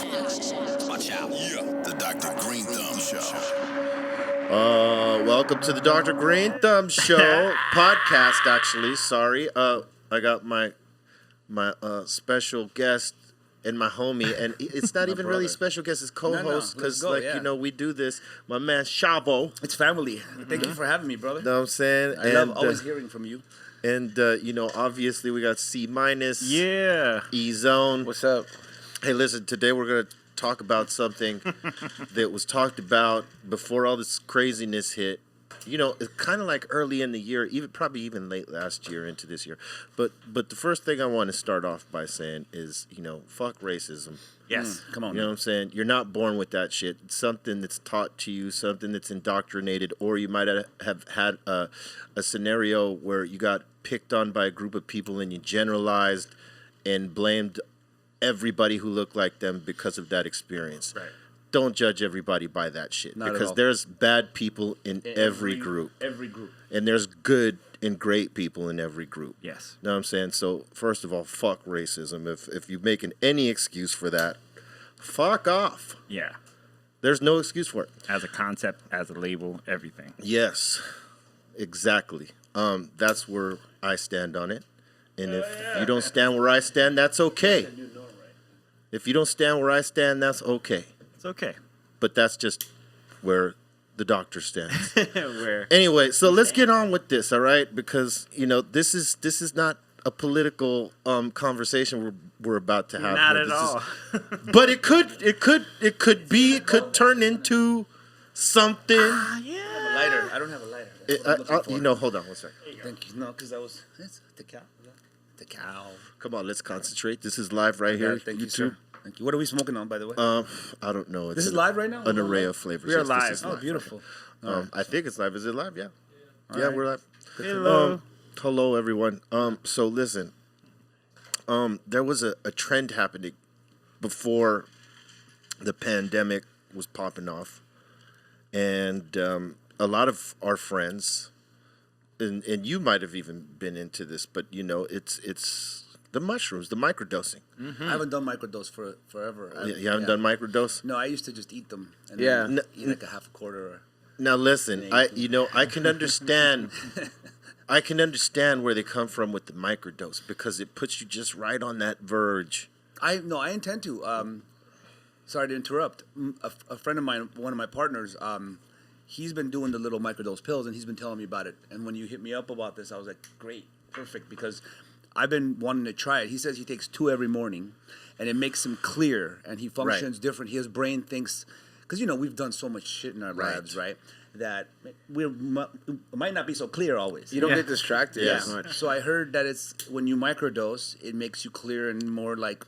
Watch out. Yeah. The Dr. Greenthumb Show. Welcome to the Dr. Greenthumb Show podcast. Actually, sorry. I got my special guest and my homie, and it's not even really special guest. It's co-host because, we do this. My man Shavo. It's family. Thank you for having me, brother. Know what I'm saying? I love always hearing from you. And obviously we got C-. Yeah. E-Zone. What's up? Hey, listen. Today we're gonna talk about something that was talked about before all this craziness hit. It's kind of like early in the year, probably even late last year into this year. But the first thing I want to start off by saying is, fuck racism. Yes, come on. You know what I'm saying? You're not born with that shit. It's something that's taught to you, something that's indoctrinated, or you might have had a scenario where you got picked on by a group of people and you generalized and blamed everybody who looked like them because of that experience. Right. Don't judge everybody by that shit. Not because there's bad people in every group. Every group. And there's good and great people in every group. Yes. Know what I'm saying? So, first of all, fuck racism. If you're making any excuse for that, fuck off. Yeah. There's no excuse for it. As a concept, as a label, everything. Yes. Exactly. That's where I stand on it. And if you don't stand where I stand, that's okay. If you don't stand where I stand, that's okay. It's okay. But that's just where the doctor stands. Where? Anyway, so let's get on with this, all right? Because this is not a political conversation we're about to have. Not at all. But it could turn into something. Yeah. Lighter. I don't have a lighter. Hold on one second. Thank you. No, because it's the cow. The cow. Come on, let's concentrate. This is live right here. Thank you, YouTube. sir. Thank you. What are we smoking on, by the way? I don't know. This is live right now? An array of flavors. We are Yes, live. this is Oh, beautiful. I think it's live. Is it live? Yeah. All Yeah, right. we're live. Hello. Hello, everyone. So listen. There was a trend happening before the pandemic was popping off, and a lot of our friends, and you might have even been into this, but it's the mushrooms, the microdosing. I haven't done microdose for forever. You haven't done microdose? No, I used to just eat them. And Yeah. then eat like a half a quarter. Or... Now listen, I can understand. I can understand where they come from with the microdose because it puts you just right on that verge. I intend to. Sorry to interrupt. A friend of mine, one of my partners, he's been doing the little microdose pills, and he's been telling me about it. And when you hit me up about this, I was like, great, perfect, because I've been wanting to try it. He says he takes 2 every morning, and it makes him clear, and he functions different. His brain thinks, because we've done so much shit in our lives, right? That it might not be so clear always. You don't get distracted Yeah. as much. So I heard that it's when you microdose, it makes you clear and more like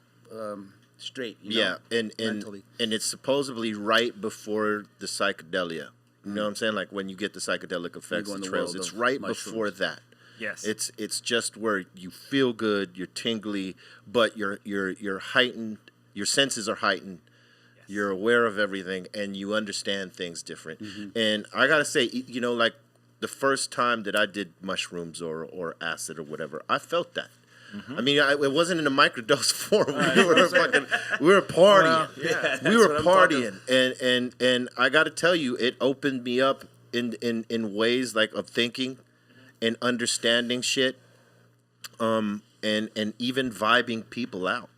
straight. Mentally. And it's supposedly right before the psychedelia. You know what I'm saying? Like when you get the psychedelic effects, go in the the trails. world It's of right mushrooms. before that. Yes. It's just where you feel good, you're tingly, but you're heightened. Your senses are heightened. Yes. You're aware of everything, and you understand things different. Mm-hmm. And I gotta say, like the first time that I did mushrooms or acid or whatever, I felt that. Mm-hmm. I mean, it wasn't in a microdose form. We were partying. Yeah, we were partying, and I got to tell you, it opened me up in ways like of thinking and understanding shit, and even vibing people out.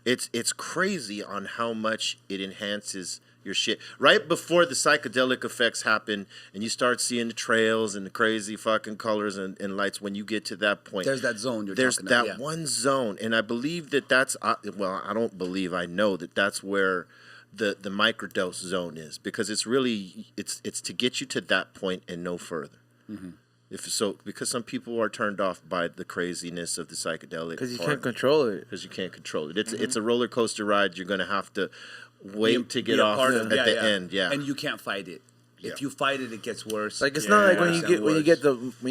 It's crazy on how much it enhances your shit. Right before the psychedelic effects happen and you start seeing the trails and the crazy fucking colors and lights, when you get to that point, There's that zone there's that one zone. And I believe that's, I don't believe, I know that's where the microdose zone is, because it's really, it's to get you to that point and no further. Mm-hmm. Because some people are turned off by the craziness of the psychedelic. Because you can't control it. Because you can't control it. It's a roller coaster ride. You're going to have to wait to get off at the end. Yeah, and you can't fight it. If you fight it, it gets worse. Like it's not like when you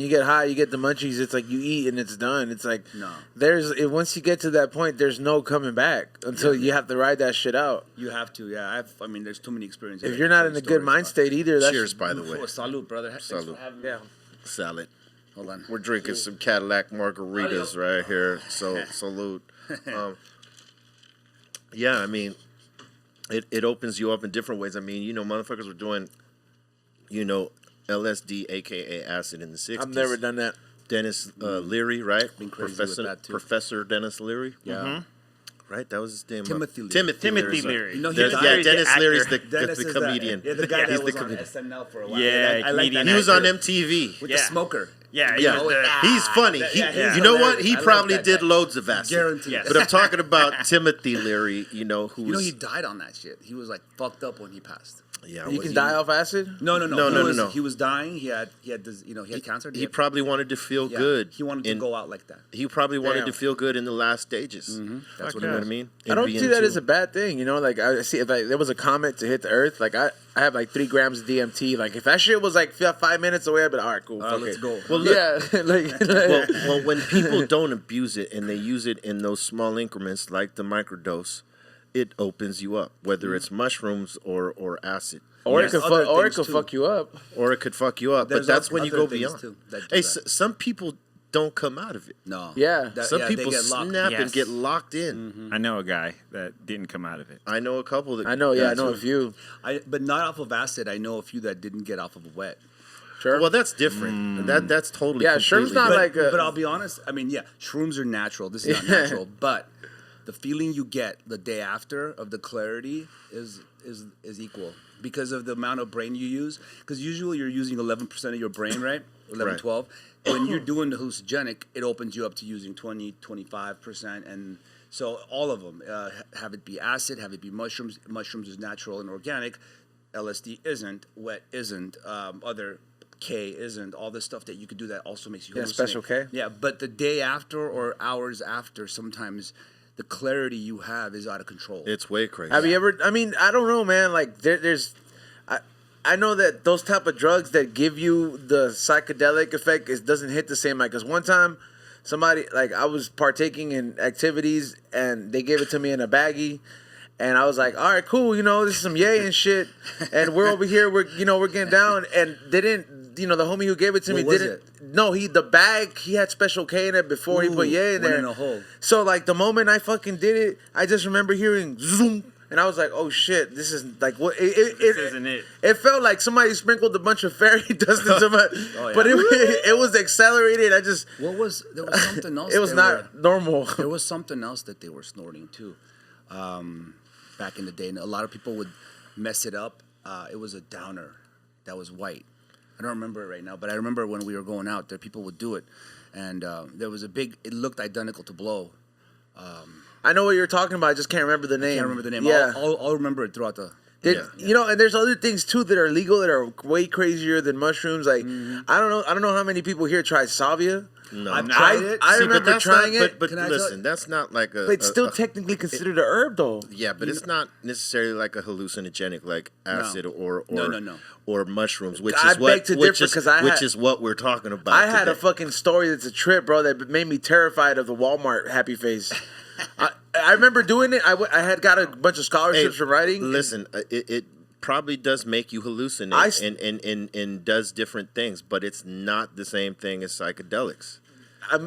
get high, you get the munchies. It's like you eat and it's done. It's like once you get to that point, there's no coming back until you have to ride that shit out. You have to. Yeah, there's too many experiences. If you're not in a good mind state either, that's cheers, by the way. Salute, brother. Salute. Yeah. Salad. Hold on. We're drinking some Cadillac margaritas right here. So salute. Yeah, I mean, it opens you up in different ways. I mean, motherfuckers were doing, LSD, aka acid, in the 60s. I've never done that. Dennis Leary, right? Been crazy with that, too. Professor Dennis Leary. Yeah. Right, that was his name. Timothy Leary. Timothy Leary. You know, Dennis Leary's the Dennis is comedian. Yeah, the guy that He's was the on comedian. SNL for a while. Yeah, I like that. He was on actor. MTV. With the smoker. Yeah, Yeah, yeah. he's funny. he's You know what? hilarious. He I love probably that did guy. loads of acid. Guaranteed. Yes. But I'm talking about Timothy Leary. Who You know, was he died on that shit. He was like fucked up when he passed. yeah. You was can he- die off acid? No. No. He was dying. He had this, he had cancer. He probably wanted to feel Yeah, good. He wanted to go out like that. He probably wanted Damn. to feel good in the last stages. That's what You it know what was. I mean? I don't And see that being as a bad thing, Like I see if there was a comet to hit the Earth, like I have like 3 grams of DMT. Like if that shit was like 5 minutes away, I'd be like, all right, cool, fuck Let's it. go. Well, look, Yeah, like well, when people don't abuse it and they use it in those small increments, like the microdose, it opens you up. Whether it's mushrooms or acid, or Yes. it could Other fuck, or it things could too. fuck you up. or it could fuck you up. There's but that's when you other go things, beyond. too, that do Hey, that. some people don't come out of it. No. Yeah. Some they people get locked. snap and Yes. get locked in. I know a guy that didn't come out of it. I know a couple that I know, yeah, I that know too. a few. But not off of acid. I know a few that didn't get off of wet. Sure. Well, that's different. That's totally Yeah, completely shrooms not different. like But I'll be honest. I mean, yeah, shrooms are natural. This is not natural. But the feeling you get the day after of the clarity is equal because of the amount of brain you use. Because usually you're using 11% of your brain, right? 11, Right. 12. When you're doing the hallucinogenic, it opens you up to using 20, 25%. And so all of them, have it be acid, have it be mushrooms. Mushrooms is natural and organic. LSD isn't. Wet isn't. Other K isn't. All this stuff that you could do that also makes you Yeah, hallucinate. special K. Yeah, but the day after or hours after, sometimes the clarity you have is out of control. It's way crazy. Have you ever? I mean, I don't know, man. Like there's, I know that those type of drugs that give you the psychedelic effect doesn't hit the same. Like, cause one time, somebody like I was partaking in activities and they gave it to me in a baggie. And I was like, all right, cool, this is some yay and shit. And we're over here, we're getting down. And they didn't, the homie who gave it to me What was didn't. it? No, the bag, he had special K in it before he put yay in went there. in a hole. So, like, the moment I fucking did it, I just remember hearing zoom. And I was like, oh shit, this is like, what? This isn't it. It felt like somebody sprinkled a bunch of fairy dust into my. yeah. But it was accelerated. There was something else. it was not normal. There was something else that they were snorting too. Back in the day, and a lot of people would mess it up. It was a downer that was white. I don't remember it right now, but I remember when we were going out there, people would do it, and there was it looked identical to blow. I know what you're talking about. I just can't remember the name. I can't remember the name. Yeah. I'll remember it throughout the. And there's other things too that are legal that are way crazier than mushrooms. Like I don't know how many people here tried salvia. No, I've tried it. I See, but remember that's trying not, it. But Can I listen, that's not like a. But it's still technically considered a herb, though. Yeah, but it's not necessarily like a hallucinogenic like acid or No. or mushrooms, which I is what beg to differ, 'cause which is what we're talking about. I had a today. fucking story that's a trip, bro, that made me terrified of the Walmart happy face. I remember doing it. I had got a bunch of scholarships for writing. Listen, it probably does make you hallucinate and does different things, but it's not the same thing as psychedelics.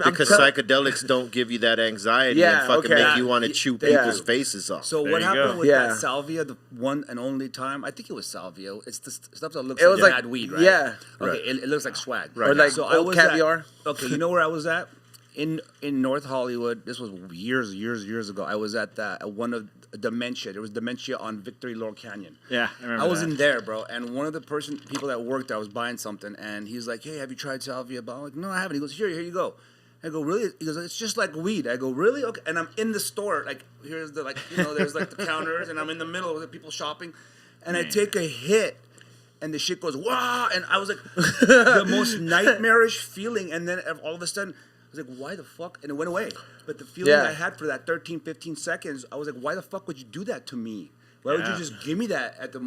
Because psychedelics don't give you that anxiety and fucking make you want to chew people's faces off. So There what you happened go. with Yeah. that salvia, the one and only time? I think it was salvia. It's the stuff that looks It like was like- bad weed, right? yeah. Okay, Right. it looks like swag. Or like so old caviar. Okay, you know where I was at? In North Hollywood. This was years ago. I was at one of dementia. There was dementia on Victory Laurel Canyon. Yeah, I remember I was that. in there, bro, and one of the people that worked there, I was buying something, and he's like, "Hey, have you tried salvia?" I'm like, "No, I haven't." He goes, "Here you go." I go, "Really?" He goes, "It's just like weed." I go, "Really?" Okay. And I'm in the store, like here's the there's like the counters, and I'm in the middle of the people shopping, and I take a hit, and the shit goes wow, and I was like, the most nightmarish feeling, and then all of a sudden. I was like, why the fuck? And it went away. But the feeling I had for that 13, 15 seconds, I was like, why the fuck would you do that to me? Why would you just give me that at the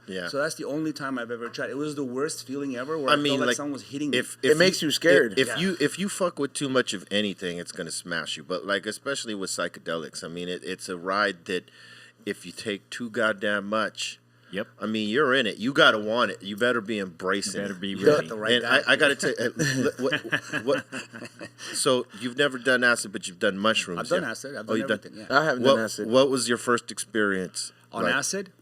Yeah. So that's the only time I've ever tried. It was the worst feeling ever where I I mean, felt like like, someone was hitting me. if It makes you scared. If you fuck with too much of anything, it's gonna smash you. But like especially with psychedelics, I mean, it's a ride that if you take too goddamn much. Yep. I mean, you're in it. You gotta want it. You better be embracing Better it. be got ready. the right And guy. I gotta tell what. So you've never done acid, but you've done mushrooms. I've done yeah? acid. I've Oh, done you've done. everything. Yeah. I haven't What, done acid. what was your first experience On Like, acid.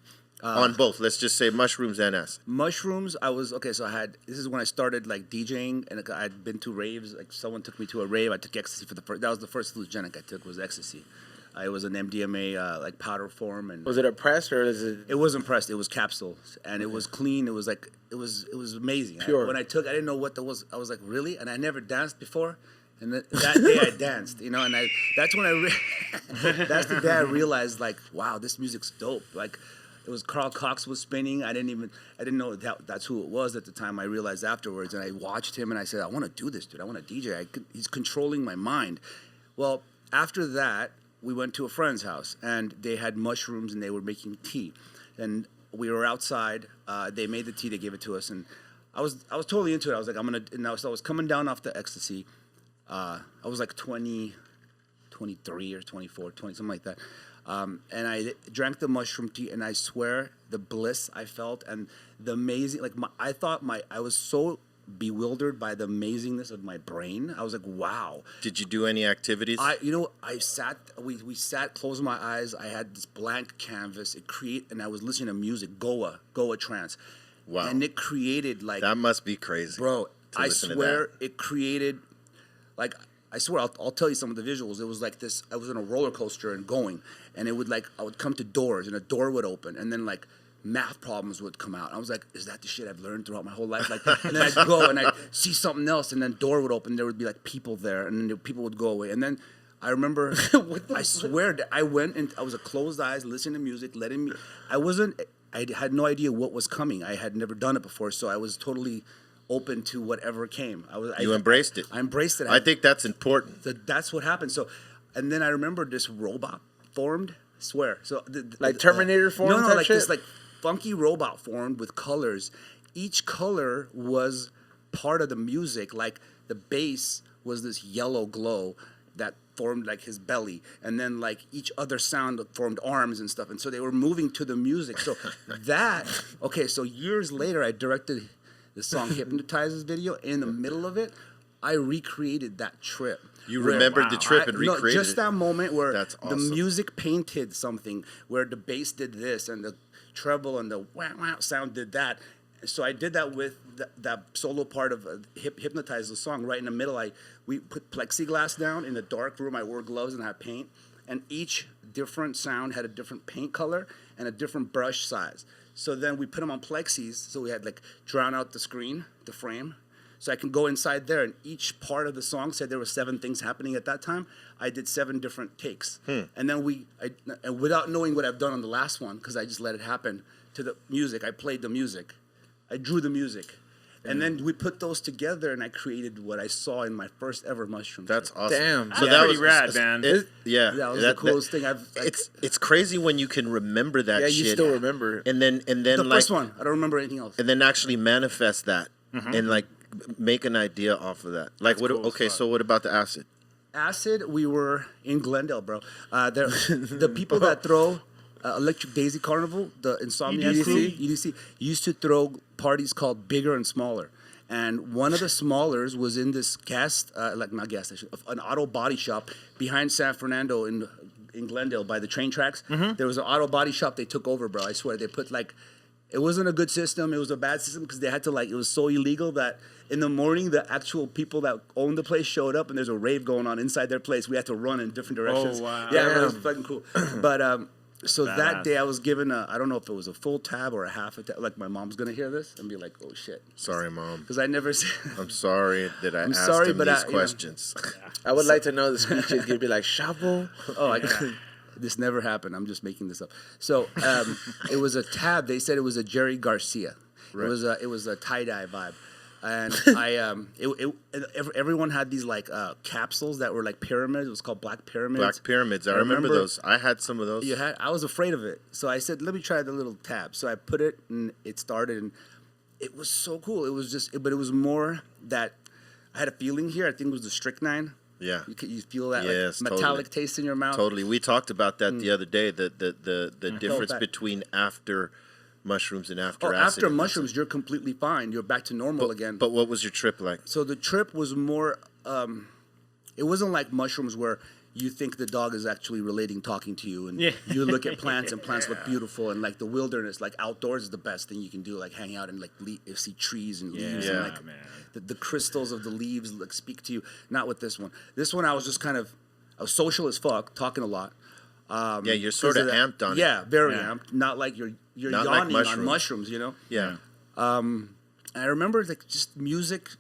on both. Let's just say mushrooms and acid. Mushrooms, I was okay. So this is when I started like DJing, and I'd been to raves. Like someone took me to a rave. I took ecstasy for the first. That was the first hallucinogenic I took was ecstasy. It was an MDMA like powder form, and Was it a press or is it? it wasn't pressed. It was capsules, and it was clean. It was like it was amazing. Pure. When I took, I didn't know what that was. I was like, really? And I never danced before. And that day I danced, you know, and that's when that's the day I realized, like, wow, this music's dope. Like, it was Carl Cox was spinning. I didn't know that's who it was at the time. I realized afterwards, and I watched him, and I said, I want to do this, dude. I want to DJ. He's controlling my mind. Well, after that, we went to a friend's house, and they had mushrooms, and they were making tea. And we were outside. They made the tea. They gave it to us, and I was totally into it. I was like, so I was coming down off the ecstasy. I was like 23 or 24, 20, something like that. And I drank the mushroom tea, and I swear the bliss I felt and the amazing, like I was so bewildered by the amazingness of my brain. I was like, wow. Did you do any activities? I sat, we sat, closed my eyes. I had this blank canvas. And I was listening to music, Goa trance. Wow. And it created like. That must be crazy. Bro, I listen to swear that. it created. Like, I swear, I'll tell you some of the visuals. It was like this, I was in a roller coaster and going, and I would come to doors, and a door would open, and then, like, math problems would come out. I was like, is that the shit I've learned throughout my whole life? Like, and then I'd go, and I'd see something else, and then door would open, there would be, like, people there, and then people would go away. And then I remember, I swear, that I went, and I was a closed eyes, listening to music, I had no idea what was coming. I had never done it before, so I was totally open to whatever came. You embraced it. I embraced it. I think that's important. That's what happened. So, and then I remember this robot formed. I swear. So, Like Terminator formed? No, type like shit? this like funky robot formed with colors. Each color was part of the music. Like the bass was this yellow glow that formed like his belly, and then like each other sound formed arms and stuff. And so they were moving to the music. So so years later, I directed the song Hypnotizes video. In the middle of it, I recreated that trip. You remembered the trip and recreated just it. that moment where That's the awesome. music painted something, where the bass did this and the treble and the wah wah sound did that. So I did that with that solo part of Hypnotize the song. Right in the middle, we put plexiglass down in the dark room. I wore gloves and had paint, and each different sound had a different paint color and a different brush size. So then we put them on plexis, so we had like drown out the screen, the frame, so I can go inside there. And each part of the song said there were 7 things happening at that time. I did 7 different takes, and then and without knowing what I've done on the last one, because I just let it happen to the music. I played the music, I drew the music, and then we put those together, and I created what I saw in my first ever mushroom. That's trip. awesome. Damn. So That's that pretty was rad, man. That was the coolest thing I've. Like, It's crazy when you can remember that Yeah, shit. you still remember it. And then the like first one. I don't remember anything else. and then actually manifest that and like make an idea off of that. Like what? cool as Okay, fuck. so what about the acid? Acid, we were in Glendale, bro. The people that throw Electric Daisy Carnival, the Insomniac EDC? crew, EDC, used to throw parties called Bigger and Smaller. And one of the smallers was in this not gas station, an auto body shop behind San Fernando in Glendale by the train tracks. There was an auto body shop they took over, bro. I swear. They put like, it wasn't a good system. It was a bad system because they had to like, it was so illegal that in the morning, the actual people that owned the place showed up and there's a rave going on inside their place. We had to run in different directions. Oh, wow. Yeah, Damn. it was fucking cool. But, so that Badass. day I was given I don't know if it was a full tab or a half a tab. Like my mom's going to hear this and be like, oh shit. Sorry, Mom. Because I never I'm sorry that I asked sorry, him but these you know. questions. I would like to know the speeches. You'd be like, Shavo. Oh, I got this never happened. I'm just making this up. So it was a tab. They said it was a Jerry Garcia. Right. It was a tie-dye vibe. And everyone had these like capsules that were like pyramids. It was called Black Pyramids. Black pyramids. I remember those. I had some of those. I was afraid of it, so I said, "Let me try the little tab." So I put it, and it started, and it was so cool. It was just, but it was more that I had a feeling here. I think it was the strychnine. Yeah. You feel that Yes, like metallic totally. taste in your mouth. Totally. We talked about that the other day. The difference that. between after mushrooms and after Oh, acid. after mushrooms, you're completely fine. You're back to normal again. But what was your trip like? So the trip was more. It wasn't like mushrooms where you think the dog is actually relating, talking to you, and Yeah. you look at plants, and plants look beautiful, and like the wilderness, like outdoors is the best thing you can do, like hang out and like see trees and leaves, and like man. the crystals of the leaves like speak to you. Not with this one. This one I was just I was social as fuck, talking a lot. Yeah, you're sort of amped on it. Yeah, very Yeah. amped. Not like you're Not like yawning on mushrooms. mushrooms, you know. Yeah. And I remember like just music,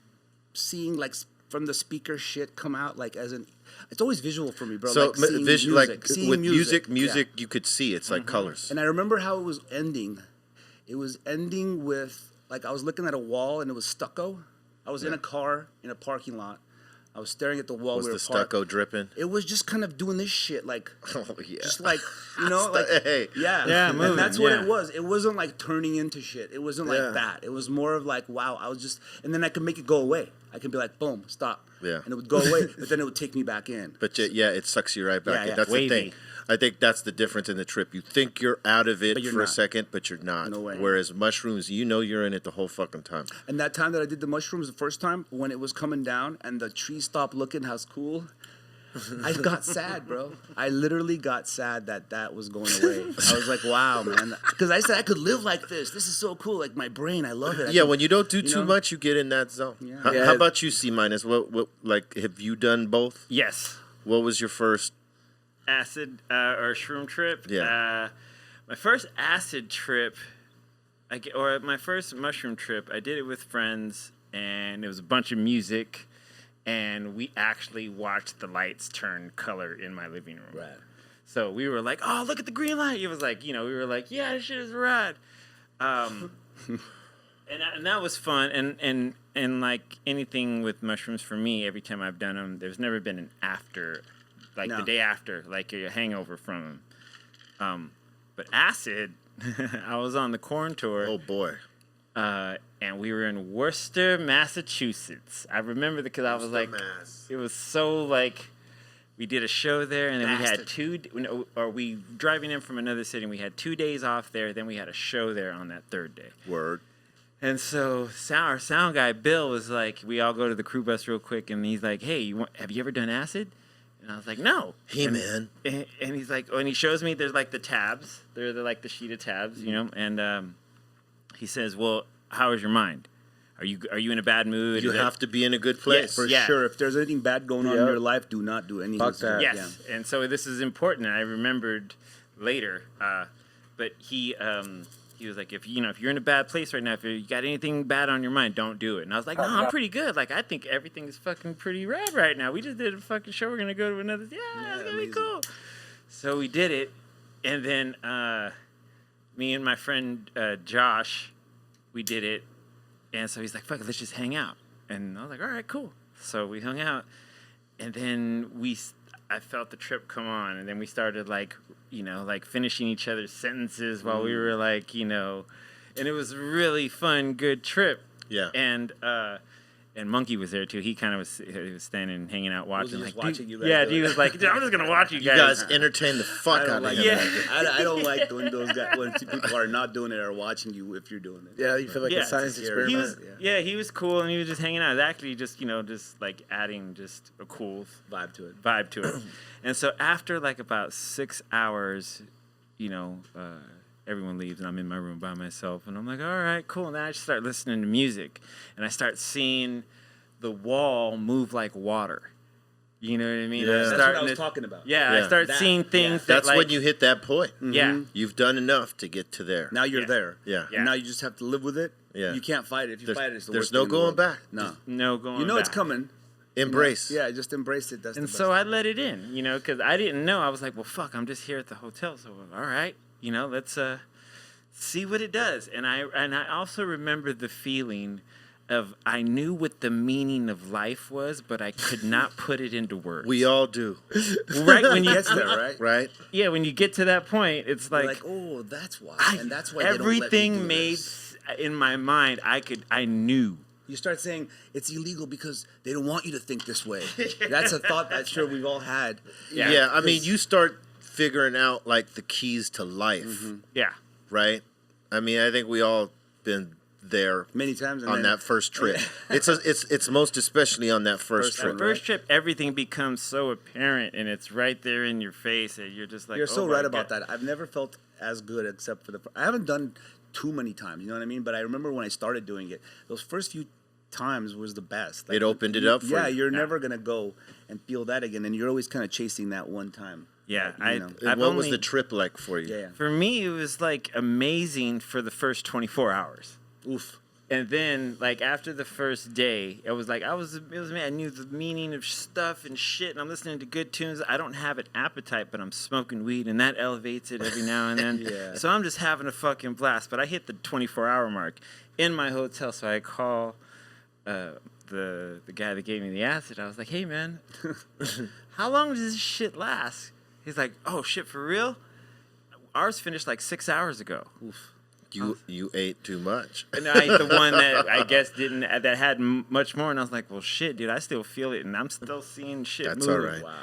seeing like from the speaker shit come out like as an. It's always visual for me, bro. So like seeing music, like seeing with music, yeah. you could see it's like colors. And I remember how it was ending. It was ending with like I was looking at a wall and it was stucco. I was in a car in a parking lot. I was staring at the wall. Was we the were parked. stucco dripping? It was just kind of doing this shit, like, Oh yeah. just like like, Hey. Yeah, and moving, that's what yeah. it was. It wasn't like turning into shit. It wasn't Yeah. like that. It was more of like, wow, I was just, and then I could make it go away. I could be like, boom, stop. Yeah. And it would go away, but then it would take me back in. But yeah, it sucks you right back Yeah, in. yeah. That's Wavy. the thing. I think that's the difference in the trip. You think you're out of it But you're for a not. second, but you're not. No way. Whereas mushrooms, you know you're in it the whole fucking time. And that time that I did the mushrooms the first time, when it was coming down and the tree stopped looking, how's cool. I got sad, bro. I literally got sad that was going away. I was like, wow, man. Because I said I could live like this. This is so cool. Like my brain, I love it. I Yeah, can- when you don't do too know? much, you get in that zone. Yeah. How, Yeah. how about you, C minus? What like have you done both? Yes. What was your first? Acid or shroom trip. Yeah. My first acid trip, or my first mushroom trip, I did it with friends, and it was a bunch of music, and we actually watched the lights turn color in my living room. Right. So we were like, "Oh, look at the green light!" It was like, we were like, "Yeah, this shit is rad." And that was fun. And like anything with mushrooms for me, every time I've done them, there's never been an after, like No. the day after, like a hangover from them. But acid, I was on the corn tour. Oh boy. And we were in Worcester, Massachusetts. I remember because I was like, it was so like, we did a show there, and then we had we driving in from another city, and we had 2 days off there. Then we had a show there on that third day. Word. And so our sound guy, Bill, was like, we all go to the crew bus real quick, and he's like, hey, have you ever done acid? And I was like, no. Hey, and, man. And he's like, and he shows me, there's like the tabs. They're like the sheet of tabs, and he says, well, how is your mind? Are you in a bad mood? You have to be in a good place. For Yeah. sure. If there's anything bad going on in Yep. your life, do not do anything. Fuck that. Yes, and so this is important. And I remembered later, but he was like, if you're in a bad place right now, if you got anything bad on your mind, don't do it. And I was like, no, I'm pretty good. Like I think everything is fucking pretty rad right now. We just did a fucking show. We're gonna go to another. Yeah, it's gonna be amazing. cool. So we did it, and then me and my friend Josh, we did it, and so he's like, fuck it, let's just hang out. And I was like, all right, cool. So we hung out, and then I felt the trip come on, and then we started like finishing each other's sentences while we were like, and it was a really fun, good trip. Yeah. And Monkey was there too. He was standing, hanging out, watching. he just like, watching dude, you guys yeah, do dude it? was like, I'm just gonna watch you You guys. guys entertain the fuck I out don't of like him. Yeah. I don't like when those guys, when people are not doing it or watching you if you're doing it. Yeah, you feel like Yeah, a science it's scary. experiment. He was cool, and he was just hanging out. It was actually just just like adding just a cool Vibe to it. vibe to it. And so after like about 6 hours, everyone leaves, and I'm in my room by myself, and I'm like, all right, cool. And then I just start listening to music, and I start seeing the wall move like water. You know what I mean? Yeah. I'm That's what I starting was to- talking about. Yeah, Yeah. I start That- seeing things that That's like, when you hit that point. yeah. You've done enough to get to there. Now you're Yeah. there. Yeah. And now you just have to live with it. Yeah. You can't fight it. If you fight it, it's the There's worst no thing in the going world. back. No. No going You know it's back. coming. Embrace. Yeah, just embrace it. That's And the so best. I let it in, because I didn't know. I was like, well, fuck, I'm just here at the hotel. So, all right, let's see what it does. And I also remember the feeling of I knew what the meaning of life was, but I could not put it into words. We all do. right when you Gets there, right? Right? yeah, when you get to that point, it's You're like, oh, that's why. And that's why they don't let me everything do made this. in my mind. I knew. You start saying it's illegal because they don't want you to think this way. That's a thought that sure we've all had. Yeah. I mean, you start figuring out like the keys to life, Yeah. right? I mean, I think we all been there many times and on then- that first trip. It's most especially on that first trip. That first trip, everything becomes so apparent, and it's right there in your face, and you're just like, You're oh so my right about God. that. I've never felt as good except for I haven't done too many times, you know what I mean? But I remember when I started doing it, those first few times was the best. It opened it up for yeah, you. you're never going to go and feel that again, and you're always kind of chasing that one time. Yeah, Like, you know. And what was the trip like for you? Yeah. For me, it was like amazing for the first 24 hours. Oof. And then, like, after the first day, it was like, I knew the meaning of stuff and shit, and I'm listening to good tunes. I don't have an appetite, but I'm smoking weed, and that elevates it every now and then. Yeah. So I'm just having a fucking blast. But I hit the 24-hour mark in my hotel, so I call the guy that gave me the acid. I was like, hey, man, how long does this shit last? He's like, oh, shit, for real? Ours finished like 6 hours ago. Oof. You ate too much. And I ate the one that I guess that had much more, and I was like, "Well, shit, dude, I still feel it, and I'm still seeing shit That's moving." all right. Wow.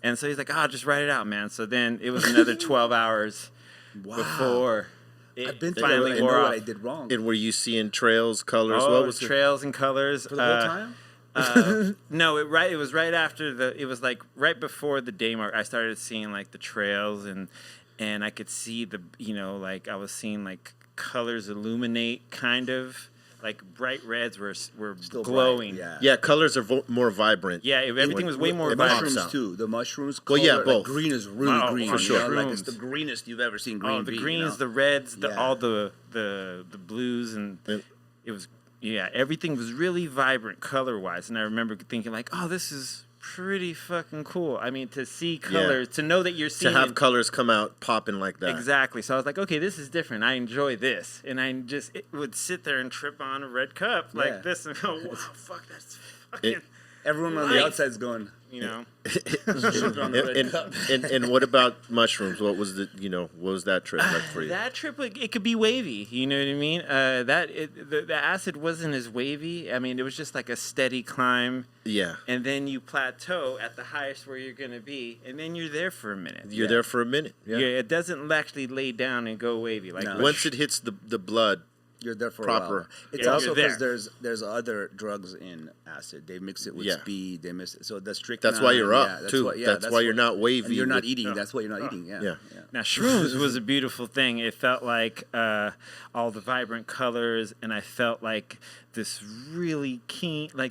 And so he's like, "Oh, just write it out, man." So then it was another 12 hours before it I've been through finally that. I wore know off. what I did wrong. And were you seeing trails, colors? Oh, What was it? trails and colors For the whole time? No, it was right after it was like right before the day mark. I started seeing like the trails and I could see like I was seeing like colors illuminate, kind of like bright reds were Still glowing. bright, Yeah, colors are more vibrant. Yeah, everything was way more it pops vibrant. out. Mushrooms too. The mushrooms. Well, yeah, color, both. Like green is really Oh, green. for you sure. know, like it's Shrooms. the greenest you've ever seen. Green Oh, the bean, greens, you know? the reds, Yeah. all the blues, and it was everything was really vibrant color wise. And I remember thinking like, oh, this is pretty fucking cool. I mean, to see colors, to know that you're To seeing have colors come out popping like that. exactly. So I was like, okay, this is different. I enjoy this, and I just would sit there and trip on a red cup Yeah. like this and go, wow, fuck, that's fucking. Everyone on the Life. outside's going. You know, on the red cup. And what about mushrooms? What was what was that trip like for you? that trip it could be wavy. You know what I mean? The acid wasn't as wavy. I mean, it was just like a steady climb, Yeah. and then you plateau at the highest where you're gonna be, and then you're there for a minute. You're there for a minute. Yeah. It doesn't actually lay down and go wavy like No. with Once it hits the blood, You're there for Proper. a while. It's Yeah, also you're because there's other drugs in acid. They mix it with Yeah. speed. They mix it. So the strychnine. that's why you're up that's too. Why, yeah, that's why you're not wavy. And you're not with- eating. That's why you're not eating. Yeah. Yeah. Now, Shrooms was a beautiful thing. It felt like all the vibrant colors, and I felt like this really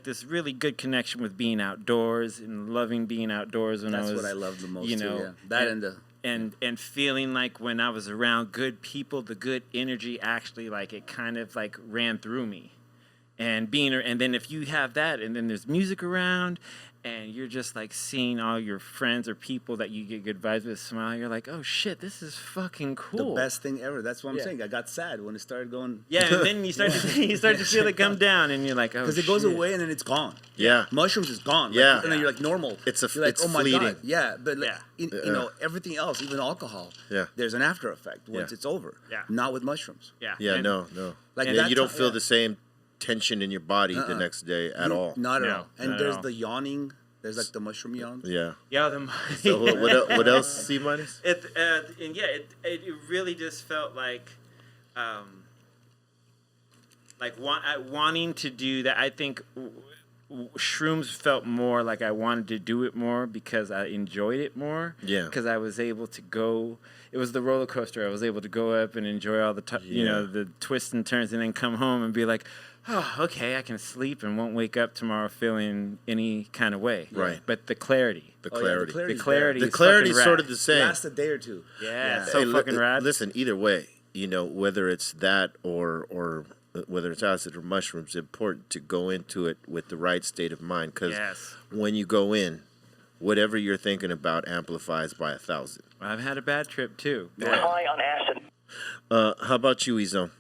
this really good connection with being outdoors and loving being outdoors when That's I was. what I love the most. You too, know, yeah. That and the. and feeling like when I was around good people, the good energy actually like it kind of like ran through me, and then if you have that, and then there's music around, and you're just like seeing all your friends or people that you get good vibes with smile, you're like, oh shit, this is fucking cool. The best thing ever. That's what I'm Yeah. saying. I got sad when it started going. Yeah, and then you start to feel it come down, and you're like, oh, Because it goes shit. away and then it's gone. Yeah. Mushrooms is gone. Like, Yeah. and then you're like normal. It's You're like, it's oh my fleeting. God. Yeah. But like, Yeah. you know, everything else, even alcohol, Yeah. there's an after effect once Yeah. it's over. Yeah. Not with mushrooms. Yeah, Yeah, and- no. Like And that you don't time- feel yeah. the same tension in your body the next day at all. Not at No, all. And not at there's all. the yawning. There's like the mushroom yawn. Yeah. Yeah, So what else? C minus? It really just felt like wanting to do that. I think Shrooms felt more like I wanted to do it more because I enjoyed it more. Yeah. Because I was able to go. It was the roller coaster. I was able to go up and enjoy all the the twists and turns, and then come home and be like, oh, okay, I can sleep and won't wake up tomorrow feeling any kind of way. Right. But the clarity. The Oh, yeah, clarity. clarity's The clarity. The is clarity's fucking sort rad. of the same. Last a day or two. Yeah, Yeah. so Hey, fucking rad. Listen, either way, whether it's that or whether it's acid or mushrooms, it's important to go into it with the right state of mind. Because Yes. when you go in, whatever you're thinking about amplifies by 1,000. I've had a bad trip too. High on acid. How about you, Ezone?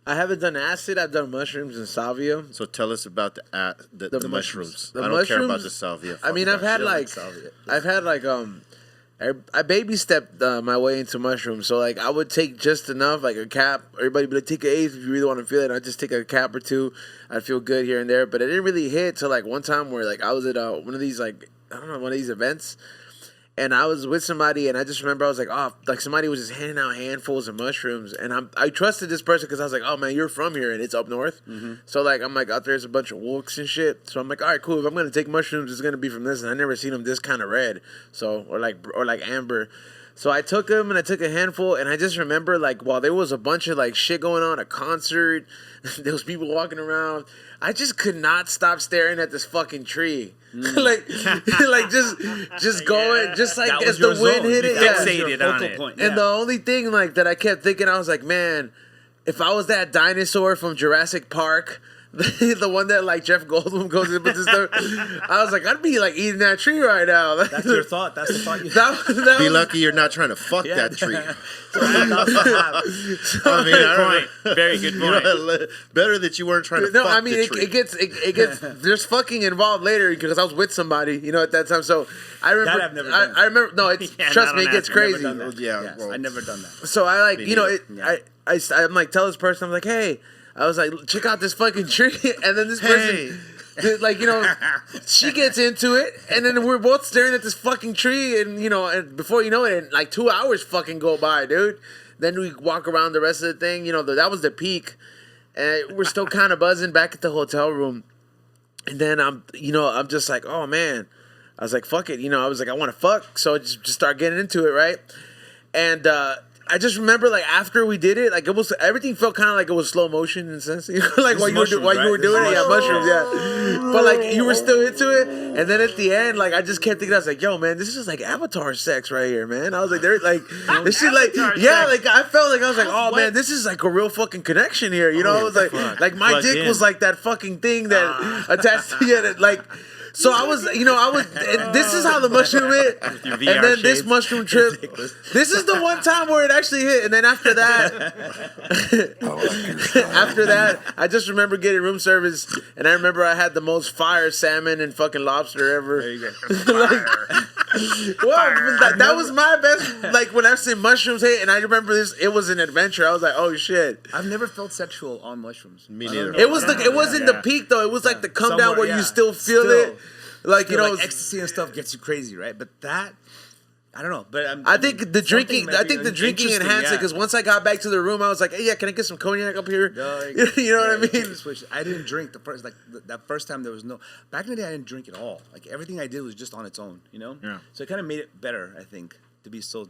I haven't done acid. I've done mushrooms and salvia. So tell us about the mushrooms. The I don't care about mushrooms- the salvia. I mean, Fuck I've that had shit. I baby stepped my way into mushrooms. So like I would take just enough, like a cap. Everybody would be like, take an eighth if you really want to feel it. I'd just take a cap or two. I'd feel good here and there. But it didn't really hit till like one time where like I was at one of these like I don't know, one of these events. And I was with somebody, and I just remember I was like, oh, like somebody was just handing out handfuls of mushrooms, and I trusted this person because I was like, oh man, you're from here, and it's up north, so like I'm like out there's a bunch of wolks and shit, so I'm like, all right, cool. If I'm gonna take mushrooms, it's gonna be from this, and I never seen them this kind of red, so or like amber. So I took them, and I took a handful, and I just remember, like, while there was a bunch of, like, shit going on, a concert, there was people walking around, I just could not stop staring at this fucking tree. like just going, just like That as was the your wind zone. hit You it. Yeah. fixated on it. And the only thing, like, that I kept thinking, I was like, man, if I was that dinosaur from Jurassic Park... the one that like Jeff Goldblum goes in with his stuff. I was like, I'd be like eating that tree right now. That's your thought. That's the thought you Be lucky you're not trying to fuck that tree. I mean, Good point. Very good point. Better that you weren't trying to No, fuck I mean the it tree. gets there's fucking involved later because I was with somebody, you know, at that time. So I remember, That I've never done. I remember. No, it's Yeah, trust not me, on it gets that. crazy. Never done that. Yeah, Yes, well. I never done that. So I like, Me you know, neither. I'm like, tell this person, I'm like, hey, I was like, check out this fucking tree, and then this person, like, you know, she gets into it, and then we're both staring at this fucking tree, and you know, and before you know it, like 2 hours fucking go by, dude. Then we walk around the rest of the thing, you know, that was the peak, and we're still kind of buzzing back at the hotel room, and then I'm just like, oh man, I was like, fuck it, you know, I was like, I want to fuck, so I just start getting into it, right, and I just remember, like, after we did it, like, it was, everything felt kind of like it was slow motion in a sense. You know, like, while you were doing it, yeah, mushrooms, yeah. But, like, you were still into it. And then at the end, like, I just kept thinking, I was like, yo, man, this is like Avatar sex right here, man. I was like, they're like, this shit, like, yeah, like, I felt like, I was like, oh, man, this is like a real fucking connection here. You know, it was like my Plugged dick in. was like that fucking thing that attached to it, like, so I was, you know, and this is how the mushroom hit. your And VR then this shades. mushroom trip, this is the one time where it actually hit. And then after that, I just remember getting room service. And I remember I had the most fire salmon and fucking lobster ever. There you go. Well, that was my best, like, when I said mushrooms hit. And I remember this, it was an adventure. I was like, oh shit. I've never felt sexual on mushrooms. Me I don't neither. know. It wasn't the peak though. It was like the come down Somewhere, where yeah. you still feel Still. it. Like, you know, like ecstasy and stuff gets you crazy, right? But that, I don't know. But I think the drinking enhanced it interesting, because once I got back to the room, I was like, hey, yeah, can I get some cognac up here? You know what I mean? Switch. I didn't drink the first, like that first time there was no. Back in the day, I didn't drink at all. Like everything I did was just on its own, you know. Yeah. So it kind of made it better, I think, to be so.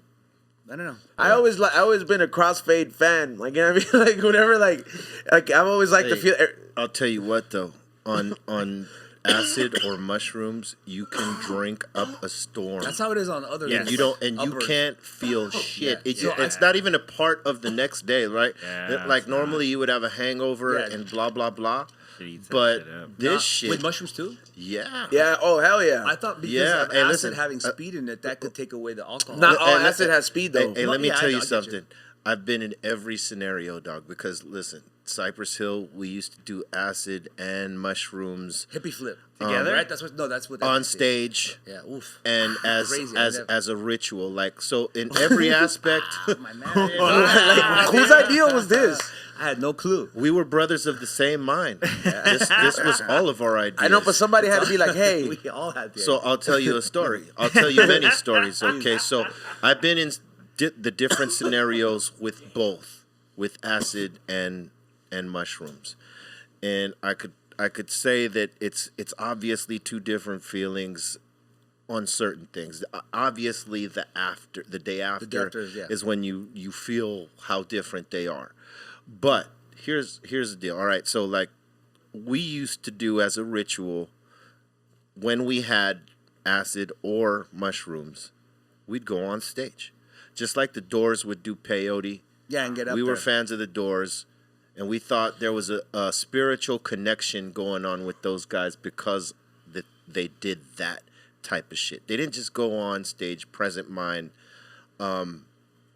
I don't know. I always been a crossfade fan. Like, you know what I mean? Like, whenever, like I've always liked to feel. I'll tell you what though, on acid or mushrooms, you can drink up a storm. That's how it is on other. Yeah. things, You don't, like and you uppers. can't feel shit. Yeah. It's not even a part of the next day, right? Yeah, Like it's normally you would have a hangover Yeah. and blah blah blah. Shit eats that But shit up. this Nah, shit, with mushrooms too. yeah, Yeah. Oh hell yeah. I thought because Yeah, of hey, acid listen, having speed in it, that could take away the alcohol. Not all and acid listen- has speed though. Hey, Well, let me yeah, tell I you get you. something. I've been in every scenario, dog. Because listen, Cypress Hill, we used to do acid and mushrooms Hippie flip Together? right? That's what on ecstasy. stage. Yeah, oof. And as Crazy, as a ritual, like so in every aspect, My man. Like, whose idea was this? I had no clue. we were brothers of the same mind. This was all of our ideas. I know, but somebody had to be like, hey. We all had the. So I'll tell you a story. I'll tell you many stories. Okay, so I've been in the different scenarios with both, with acid and mushrooms, and I could say that it's obviously two different feelings on certain things. Obviously, the day after afters, yeah. is when you feel how different they are. But here's the deal. All right, so like we used to do as a ritual when we had acid or mushrooms, we'd go on stage. Just like the Doors would do peyote. Yeah, and get up We there. were fans of the Doors, and we thought there was a spiritual connection going on with those guys because they did that type of shit. They didn't just go on stage present mind,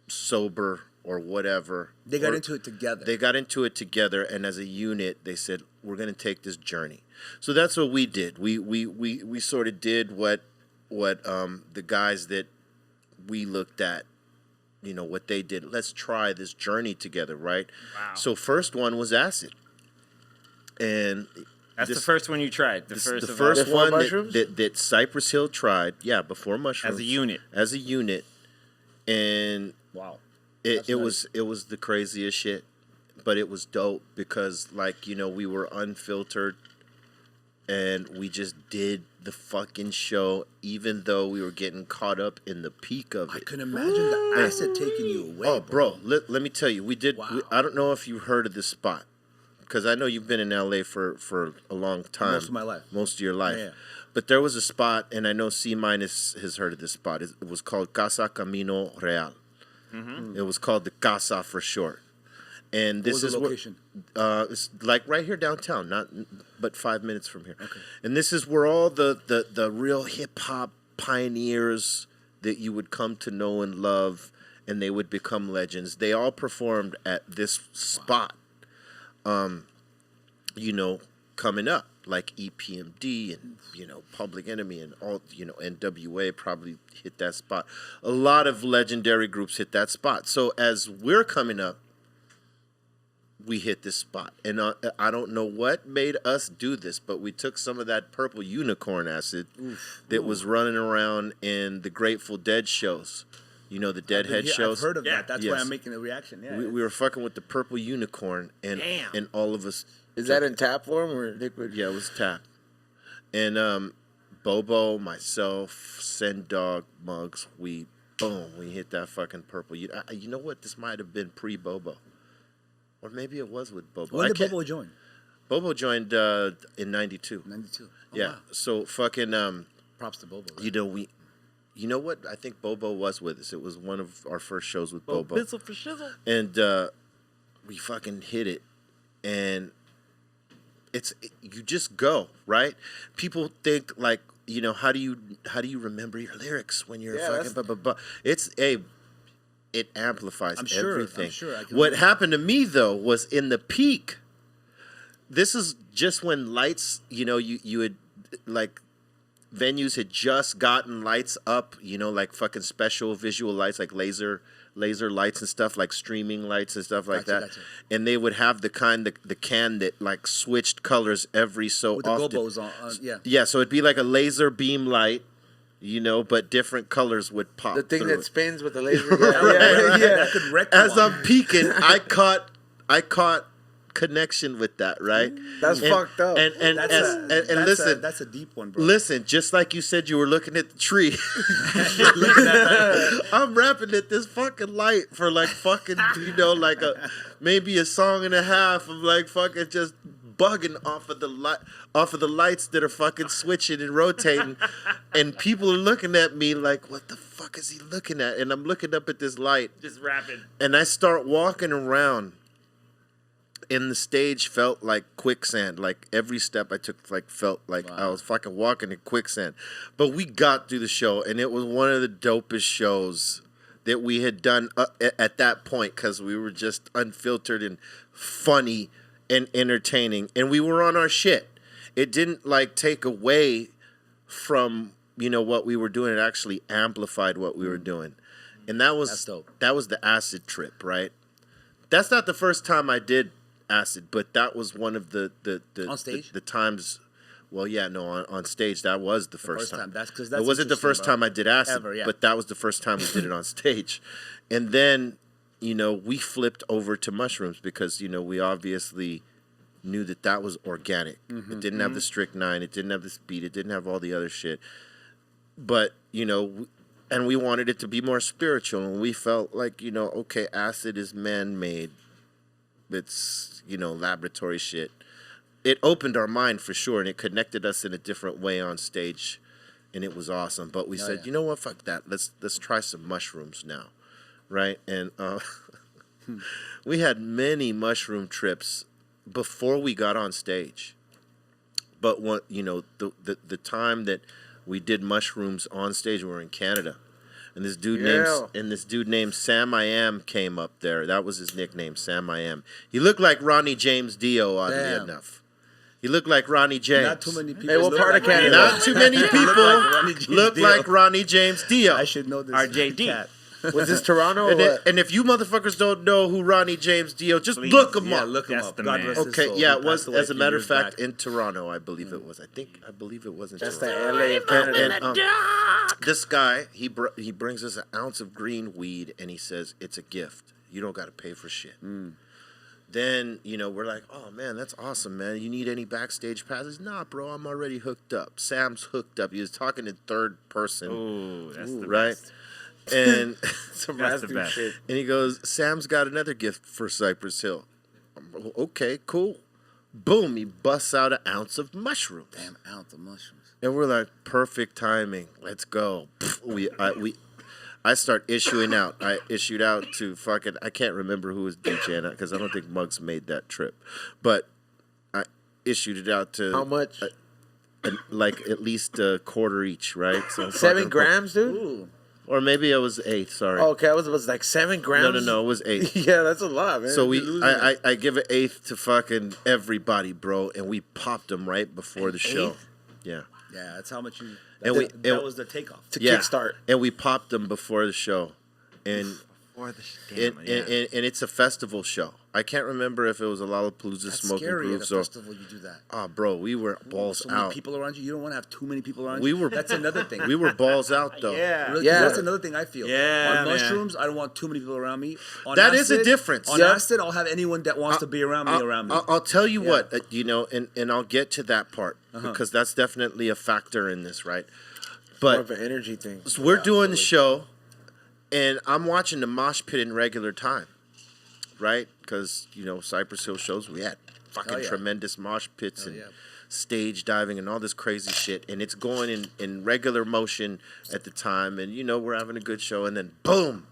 sober or whatever. They got Or- into it together. They got into it together, and as a unit, they said, "We're going to take this journey." So that's what we did. We sort of did what the guys that we looked at, you know, what they did. Let's try this journey together, right? Wow. So first one was acid, and That's the first one you tried. The This first is the of all. first Before one mushrooms? that Cypress Hill tried. Yeah, before mushrooms. As a unit. As a unit, and Wow. it was the craziest shit, but it was dope because like we were unfiltered, and we just did the fucking show, even though we were getting caught up in the peak of I it. couldn't imagine the acid taking you away. Oh, bro, let me tell you, we did. Wow. I don't know if you heard of this spot, because I know you've been in LA for a long time. Most of my life. Most of your life. Yeah. But there was a spot, and I know C- has heard of this spot. It was called Casa Camino Real. It was called the Casa for short. And What this was the is location? it's like right here downtown, but 5 minutes from here. Okay. And this is where all the real hip hop pioneers that you would come to know and love, and they would become legends. They all performed at this spot. Coming up, like EPMD and Public Enemy and all, NWA probably hit that spot. A lot of legendary groups hit that spot. So as we're coming up, we hit this spot, and I don't know what made us do this, but we took some of that purple unicorn acid that was running around in the Grateful Dead shows. The Deadhead shows. I've heard of Yeah. that. That's Yes. why I'm making a reaction. Yeah. We were fucking with the purple unicorn, and Damn. and all of us. Is that in tap form or liquid? Yeah, it was tap. And Bobo, myself, Send Dog, Muggs, we hit that fucking purple. You know what? This might have been pre-Bobo. Or maybe it was with Bobo. When did Bobo join? Bobo joined in 92. 92. Oh, Yeah. wow. So fucking Props to Bobo. Right? you know what? I think Bobo was with us. It was one of our first shows with Bobo. Bizzle for shizzle. And we fucking hit it, and you just go, right? People think like, how do you remember your lyrics when you're fucking blah blah blah? It amplifies everything. I'm sure. I can What happened to me though was in the peak. This is just when lights, you had like venues had just gotten lights up, like fucking special visual lights, like laser lights and stuff, like streaming lights and stuff like that. Gotcha. And they would have the can that like switched colors every so With often. the gobos on, yeah. Yeah, so it'd be like a laser beam light, but different colors would pop. The thing through that it. spins with the laser. Right. That could wreck you As on. I'm peeking, I caught connection with that, right? That's fucked up. And listen, That's a deep one, bro. listen, just like you said, you were looking at the tree. Looking at that. I'm rapping at this fucking light for like fucking, like maybe a song and a half of like fucking just bugging off of the lights that are fucking switching and rotating, and people are looking at me like, what the fuck is he looking at? And I'm looking up at this light, Just rapid. and I start walking around, and the stage felt like quicksand. Like every step I took felt like I was fucking walking in quicksand. But we got through the show, and it was one of the dopest shows that we had done at that point, because we were just unfiltered and funny and entertaining, and we were on our shit. It didn't like take away from what we were doing. It actually amplified what we were doing, and that's dope. That was the acid trip, right? That's not the first time I did acid, but that was one of the On stage? the times. Well, yeah, no, on stage that was the first time. That's because It wasn't the first time I did acid, Ever, yeah. but that was the first time we did it on stage. And then, we flipped over to mushrooms because, we obviously knew that was organic. It didn't have the strychnine, it didn't have the speed, it didn't have all the other shit. But, and we wanted it to be more spiritual, and we felt like, okay, acid is man-made. It's, laboratory shit. It opened our mind for sure, and it connected us in a different way on stage, and it was awesome. But we said, yeah. you know what, fuck that. Let's try some mushrooms now, right? And we had many mushroom trips before we got on stage. But the time that we did mushrooms on stage, we were in Canada. And this dude named Sam I Am came up there. That was his nickname, Sam I Am. He looked like Ronnie James Dio, oddly Damn. enough. He looked like Ronnie James. Not too many people. Hey, what look part like of Canada? Ronnie Not too many Ronnie people James look Dio. like Ronnie James Dio. I should know this. RJD. cat. Was this Toronto? And if you motherfuckers don't know who Ronnie James Dio, just Please. look him Yeah, up. look him That's up. the God man. rest his Okay, soul. yeah, He it was, passed away as a few matter of years fact, back. in Toronto, I believe it was. I believe it was in That's the Toronto. LA of Canada. And this guy, he brings us an ounce of green weed, and he says, it's a gift. You don't got to pay for shit. Then, we're like, oh, man, that's awesome, man. You need any backstage passes? Nah, bro, I'm already hooked up. Sam's hooked up. He was talking in third person. Ooh, that's the right? best. And Some That's the raspy best. shit. and he goes, Sam's got another gift for Cypress Hill. Okay, cool. Boom, he busts out an ounce of mushrooms. Damn ounce of mushrooms. And we're like, perfect timing. Let's go. I start issuing out. I issued out to fucking, I can't remember who was DJing because I don't think Muggs made that trip. But I issued it out to How much? like at least a quarter each, right? So 7 grams, dude. Ooh. Or maybe it was 8, sorry. Okay, it was like 7 grams. No, it was 8. Yeah, that's a lot, man. So You're losing it. I give an 1/8 to fucking everybody, bro, and we popped them right before the show. 1/8? Yeah. Yeah, that's how much you. And That was the takeoff. to Yeah. kickstart. And we popped them before the show. And Or the and, and it's a festival show. I can't remember if it was a Lollapalooza That's Smoking scary Groove. at a So, festival. You do that. bro, we were balls so many out. people around you. You don't want to have too many people around We you. were- That's another thing. We were balls out though. Yeah. Really, Yeah. that's another thing I feel. Yeah, On man. mushrooms, I don't want too many people around me. On That is a difference. On Yeah. acid, I'll have anyone that wants to be around me around me. I'll tell you Yeah. what, and I'll get to that part because that's definitely a factor in this, right? More But of an energy thing. so we're doing the show, and I'm watching the mosh pit in regular time, right? Because Cypress Hill shows we had fucking Hell yeah. tremendous mosh pits and yeah. stage diving and all this crazy shit, and it's going in regular motion at the time, and we're having a good show, and then boom,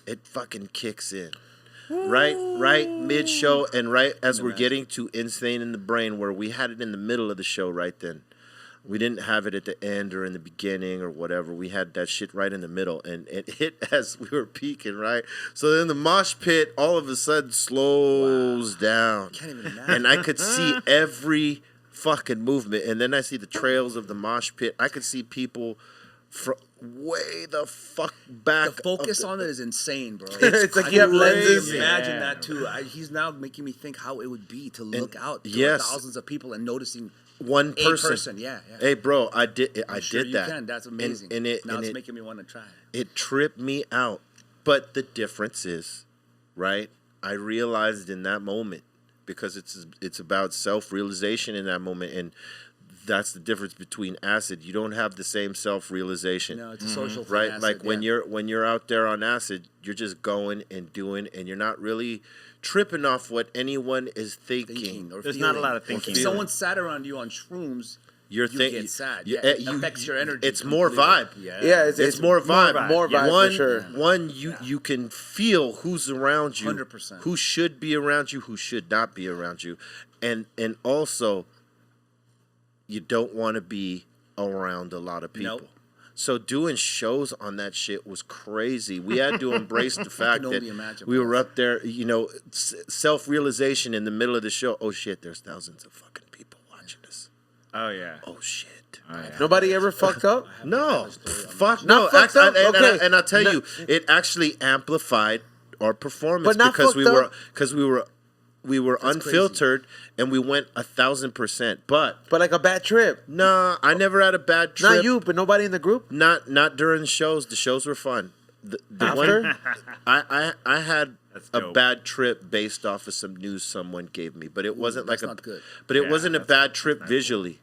it fucking kicks in. Right mid show, and right as we're getting to Insane in the Brain, where we had it in the middle of the show right then. We didn't have it at the end or in the beginning or whatever. We had that shit right in the middle, and it hit as we were peaking, right? So then the mosh pit all of a sudden slows down, Can't even imagine. and I could see every fucking movement, and then I see the trails of the mosh pit. I could see people from way the fuck back. The focus of the- on it is insane, bro. It's like you have lenses. Imagine Yeah. that too. He's now making me think how it would be to look out to yes. thousands of people and noticing one a person. person. Yeah, yeah. Hey, bro, I did Sure that. you can. That's amazing. And it, now and it's it, making me want to try. it tripped me out. But the difference is, right? I realized in that moment, because it's about self-realization in that moment, and that's the difference between acid. You don't have the same self-realization. No, it's a social thing, Right? acid, Like when yeah. you're out there on acid, you're just going and doing, and you're not really tripping off what anyone is thinking. or There's feeling. not a lot of Or thinking. If someone sat around you on shrooms, You're you thinking get sad. you- Yeah, it affects your energy. It's more completely. vibe. Yeah, It's more vibe. More vibe One, for sure. One, you can feel who's around you, 100%. who should be around you, who should not be around you, and also, you don't want to be around a lot of people. Nope. So doing shows on that shit was crazy. We had to embrace the fact only that imagine, we bro. were up there, self-realization in the middle of the show. Oh shit, there's thousands of fucking people watching this. Oh yeah. Oh shit. Oh, yeah. Nobody ever fucked up? No, fuck Not no. fucked up? Okay. And I'll tell No. you, it actually amplified our performance But not because fucked we were unfiltered and we went 1,000%. But But like a bad trip. nah, I never had a bad trip. Not you, but nobody in the group? Not during the shows. The shows were fun. The After? one I had That's a dope. bad trip based off of some news someone gave me, but it wasn't like that's not good. But it Yeah, wasn't a that's bad trip visually.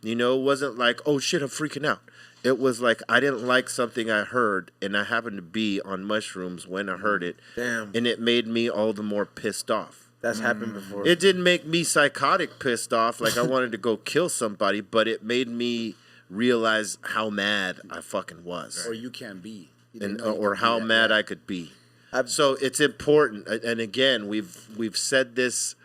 It wasn't like, oh shit, I'm freaking out. It was like I didn't like something I heard, and I happened to be on mushrooms when I heard it. Damn. And it made me all the more pissed off. That's happened before. It didn't make me psychotic pissed off, like I wanted to go kill somebody, but it made me realize how mad I fucking was. Or you can be. You And didn't know you or could be how that mad bad. I could be. I've- So it's important, and again, we've said this,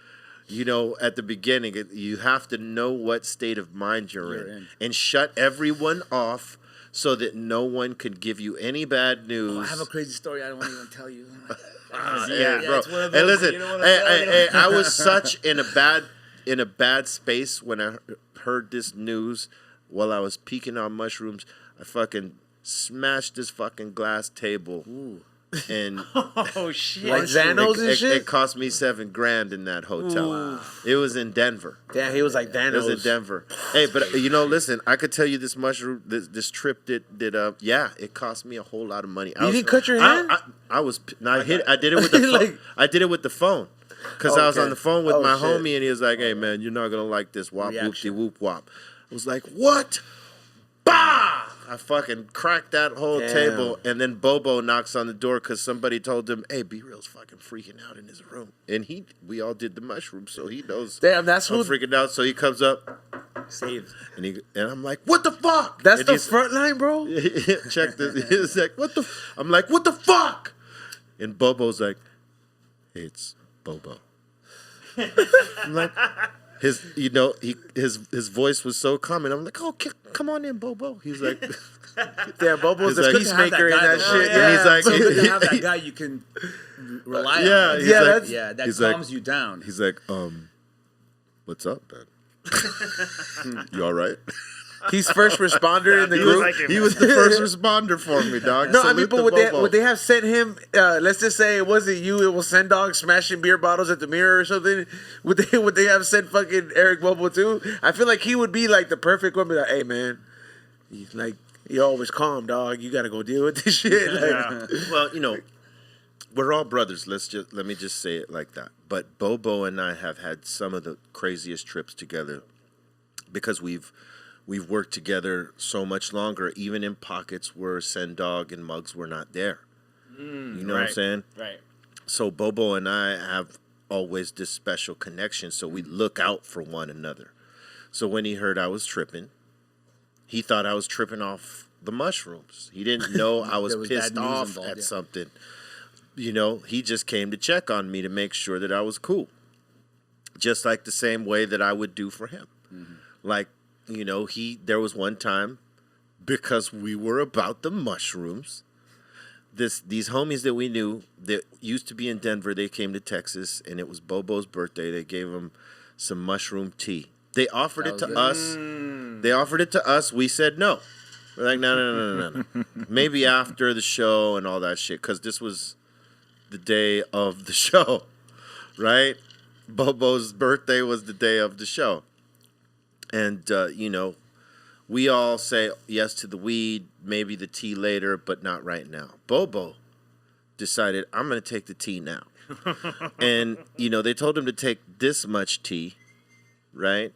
at the beginning. You have to know what state of mind you're in, and shut everyone off so that no one can give you any bad news. Oh, I have a crazy story I don't want to even tell you. Yeah, bro. it's one of Hey, those, listen. you don't wanna tell you. Hey, I was such in a bad space when I heard this news while I was peaking on mushrooms. I fucking smashed this fucking glass table. And Oh shit! Like Xanos and shit? It cost me $7,000 in that hotel. Wow. It was in Denver. Yeah, he was like Thanos. It was in Denver. Hey, but listen, I could tell you this mushroom, this trip did it cost me a whole lot of money. You didn't cut your hand? I did it with the phone. Like- I did it with the phone. Because I was Okay. on the phone with my shit. homie, and he was like, "Hey, man, you're not gonna like this wop whoop whoop wop." I was like, "What?" Bah! I fucking cracked that whole Damn. table, and then Bobo knocks on the door because somebody told him, "Hey, B-Real's fucking freaking out in his room," and we all did the mushroom, so he knows. Damn, that's I'm who. freaking out. So he comes up, Saved. and I'm like, "What the fuck?" That's And the he's- front line, bro. Check this. He's like, "What the?" I'm like, "What the fuck?" And Bobo's like, "Hey, it's Bobo." I'm like, his voice was so calm, and I'm like, "Oh, come on in, Bobo." He's like, Damn, Bobo's He's the like- peacemaker in that though. shit. And he's like- So good to have that guy you can rely on. yeah, he's Yeah, like, that's- Yeah, that he's like- calms you down. He's like, what's up, man? You all right? He's first responder in the He was group. like- He was the first responder for me, dog. No, I mean, Salute but to Bobo. would they have sent him? Let's just say it wasn't you. It was Sendog smashing beer bottles at the mirror or something. Would they have sent fucking Eric Bobo too? I feel like he would be like the perfect one. Be like, hey man, you're always calm, dog. You got to go deal with this shit. Like, Well, we're all brothers. Let me just say it like that. But Bobo and I have had some of the craziest trips together because we've worked together so much longer, even in pockets where Sendog and Muggs were not there. You know what I'm saying? Right. So Bobo and I have always this special connection, so we look out for one another. So when he heard I was tripping, he thought I was tripping off the mushrooms. He didn't know I was There was bad pissed news off involved, at yeah. something. He just came to check on me to make sure that I was cool. Just like the same way that I would do for him. Mm-hmm. Like, there was one time, because we were about the mushrooms, these homies that we knew that used to be in Denver, they came to Texas, and it was Bobo's birthday. They gave him some mushroom tea. They offered it to us. They offered it to us. We said no. We're like, no. Maybe after the show and all that shit, because this was the day of the show, right? Bobo's birthday was the day of the show. And, we all say yes to the weed, maybe the tea later, but not right now. Bobo decided, I'm going to take the tea now. And, they told him to take this much tea, right?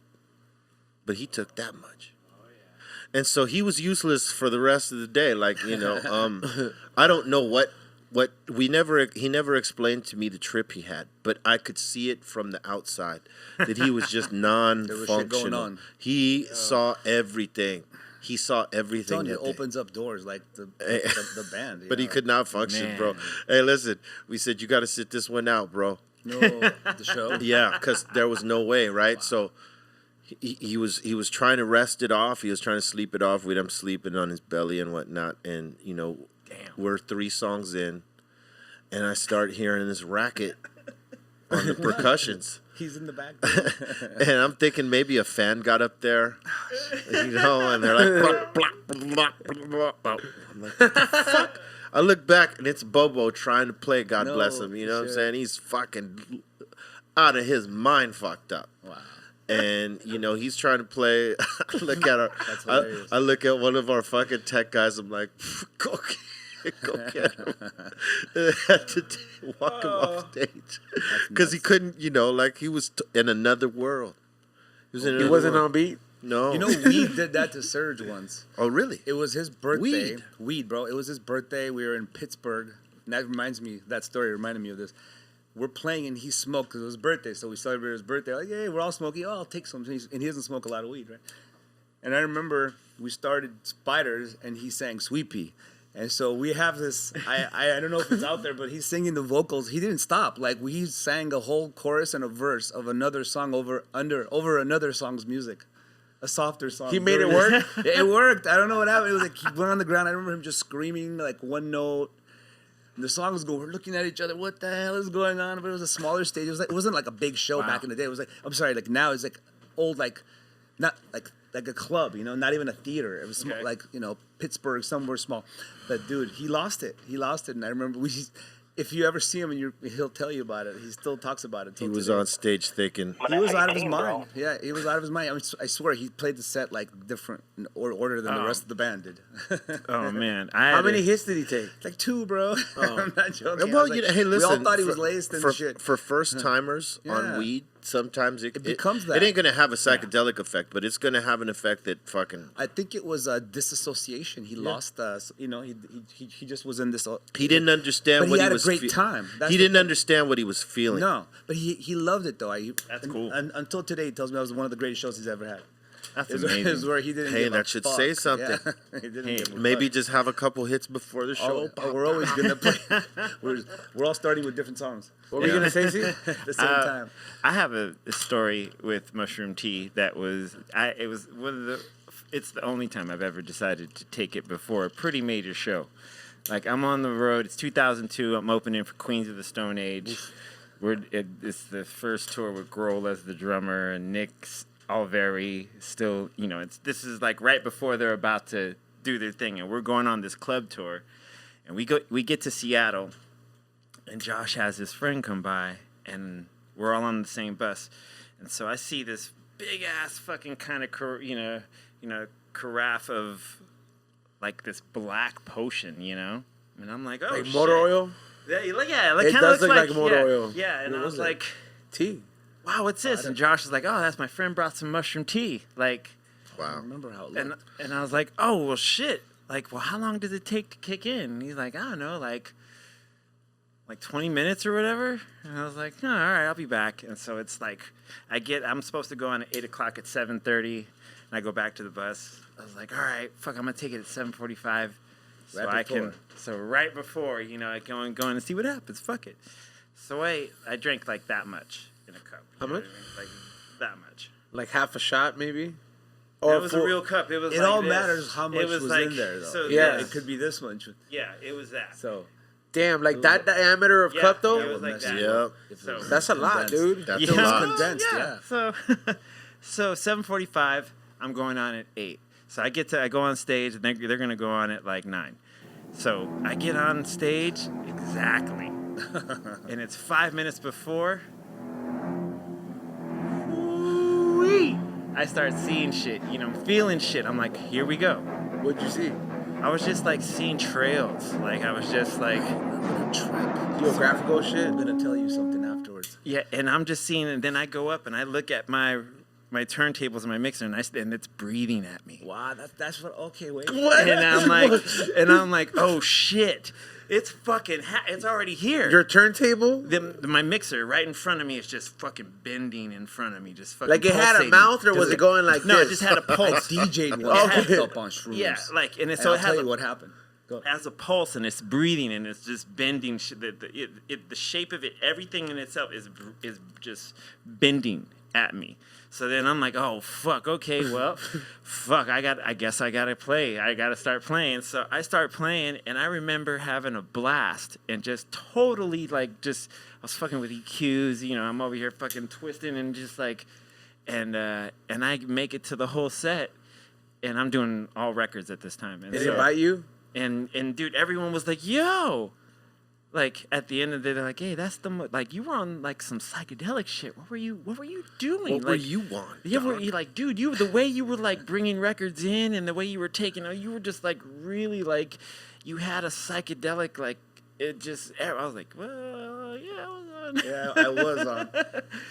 But he took that much. And so he was useless for the rest of the day. Like, I don't know what he never explained to me the trip he had, but I could see it from the outside that he was just shit going non-functional. on. He saw everything. He saw everything. Telling you, it that day. opens up doors like the band. But he could not function, bro. Hey, listen, we said you got to sit this one out, bro. No, the show. Yeah, because there was no way, right? Wow. So he was trying to rest it off. He was trying to sleep it off with him sleeping on his belly and whatnot. And we're 3 songs in, and I start hearing this racket on the percussions. He's in the back. And I'm thinking maybe a fan got up there, and they're like, blah, blah, blah, blah, blah. I'm like, what the fuck? I look back, and it's Bobo trying to play God Bless Him. You know what I'm saying? He's fucking out of his mind fucked up. Wow. And, he's trying to play. I look at one of our fucking tech guys. I'm like, go get him. And I had to walk him off stage. Because he couldn't, he was in another world. He wasn't on beat. No. Weed did that to Serge once. Oh, really? It was his birthday. Weed, bro. It was his birthday. We were in Pittsburgh. And that story reminded me of this. We're playing and he smoked because it was his birthday. So we celebrated his birthday. Like, hey, we're all smoking. Oh, I'll take some. And he doesn't smoke a lot of weed, right? And I remember we started Spiders and he sang Sweet Pea. And so we have this, I don't know if it's out there, but he's singing the vocals. He didn't stop. Like, we sang a whole chorus and a verse of another song over another song's music. A softer song. He made it work? It worked. I don't know what happened. It was like he went on the ground. I remember him just screaming like one note. And the song was going, we're looking at each other. What the hell is going on? But it was a smaller stage. It wasn't like a big show back in the day. It was like, I'm sorry, like now it's like old, like not like like a club, you know, not even a theater. It was Okay. like, you know, Pittsburgh, somewhere small. But dude, he lost it. And I remember if you ever see him, and he'll tell you about it. He still talks about it. He was on stage thinking. He was out of his mind. Yeah, he was out of his mind. I mean, I swear, he played the set like different order than the rest of the band did. Oh man, How many hits did he take? Like 2, bro. I'm not joking. Well, Like, hey, listen. we all thought he was laced and shit. For first timers Yeah. on weed, sometimes it becomes It that. ain't gonna have a psychedelic effect, but it's gonna have an effect that fucking. I think it was a disassociation. He lost, you know, he just was in this. He didn't understand But what he had a was. great time. That's He the didn't thing. understand what he was feeling. No, but he loved it though. That's cool. And until today, he tells me that was one of the greatest shows he's ever had. That's It amazing. was where he didn't. Hey, give that a should fuck. say something. Yeah. He didn't Hey, give a Maybe fuck. just have a couple hits before the show. We're always gonna play. We're all starting with different songs What were you gonna say, Z? at the same time. I have a story with mushroom tea that it was one of the. It's the only time I've ever decided to take it before a pretty major show. Like I'm on the road. It's 2002. I'm opening for Queens of the Stone Age. It's the first tour with Grohl as the drummer and Nick's Alveri still. You know, this is like right before they're about to do their thing, and we're going on this club tour, and we get to Seattle, and Josh has his friend come by, and we're all on the same bus, and so I see this big ass fucking kind of carafe of like this black potion, you know, and I'm like, oh, Like shit. motor oil? Yeah, It kind of does looks look like motor yeah, oil. Yeah, and What I was was it? like, Tea. wow, what's this? And Josh is like, oh, that's my friend brought some mushroom tea, like. I Wow. remember how it looked. And I was like, oh, well, shit. Like, well, how long does it take to kick in? And he's like, I don't know, like 20 minutes or whatever. And I was like, oh, all right, I'll be back. And so it's like, I'm supposed to go on at 8 o'clock at 7:30, and I go back to the bus. I was like, all right, fuck, I'm going to take it at 7:45. So right before, you know, I go and see what happens. Fuck it. So I drank like that much in a cup. How You know much? what I mean? Like that much. Like half a shot, maybe? It was a real cup. It was. It like all this. matters how much It was was like, in there, though. So Yeah. It could be this much. Yeah, it was that. So Damn, like that diameter of Yeah, cup it though? was like that. Yep. So That's a lot, dude. That's yeah. a lot. condensed, yeah. So 7:45. I'm going on at 8. So I go on stage, and they're gonna go on at like 9. So I get on stage exactly, and it's 5 minutes before. Ooh-wee. I start seeing shit, you know, feeling shit. I'm like, here we go. What'd you see? I was just like seeing trails. Like I was just like, Geographical shit? I'm gonna tell you something afterwards. yeah, and I'm just seeing, and then I go up and I look at my turntables and my mixer, and it's breathing at me. Wow, that's what. Okay, wait. What? And I'm like, oh shit, it's fucking, it's already here. Your turntable? My mixer right in front of me is just fucking bending in front of me, just fucking. Like it had a pulsating. mouth, or was it going like No, this? it just had a pulse. DJ'd Yeah. one hooked up on Shrooms. Yeah, like, and And so I'll it tell has you what happened. Go. has a pulse, and it's breathing, and it's just bending. The shape of it, everything in itself is just bending at me. So then I'm like, oh fuck, okay, well, fuck, I guess I gotta play. I gotta start playing. So I start playing, and I remember having a blast and just totally I was fucking with EQs. You know, I'm over here fucking twisting and just like, and I make it to the whole set, and I'm doing all records at this time. And Did so- it bite you? and dude, everyone was like, yo. Like at the end of the day, they're like, hey, that's like you were on like some psychedelic shit. What were you doing? What were you on? Yeah, were you like, dude, the way you were like bringing records in and the way you were taking, you were just like really like, you had a psychedelic like, it just, I was like, well, yeah, I was on. Yeah, I was on.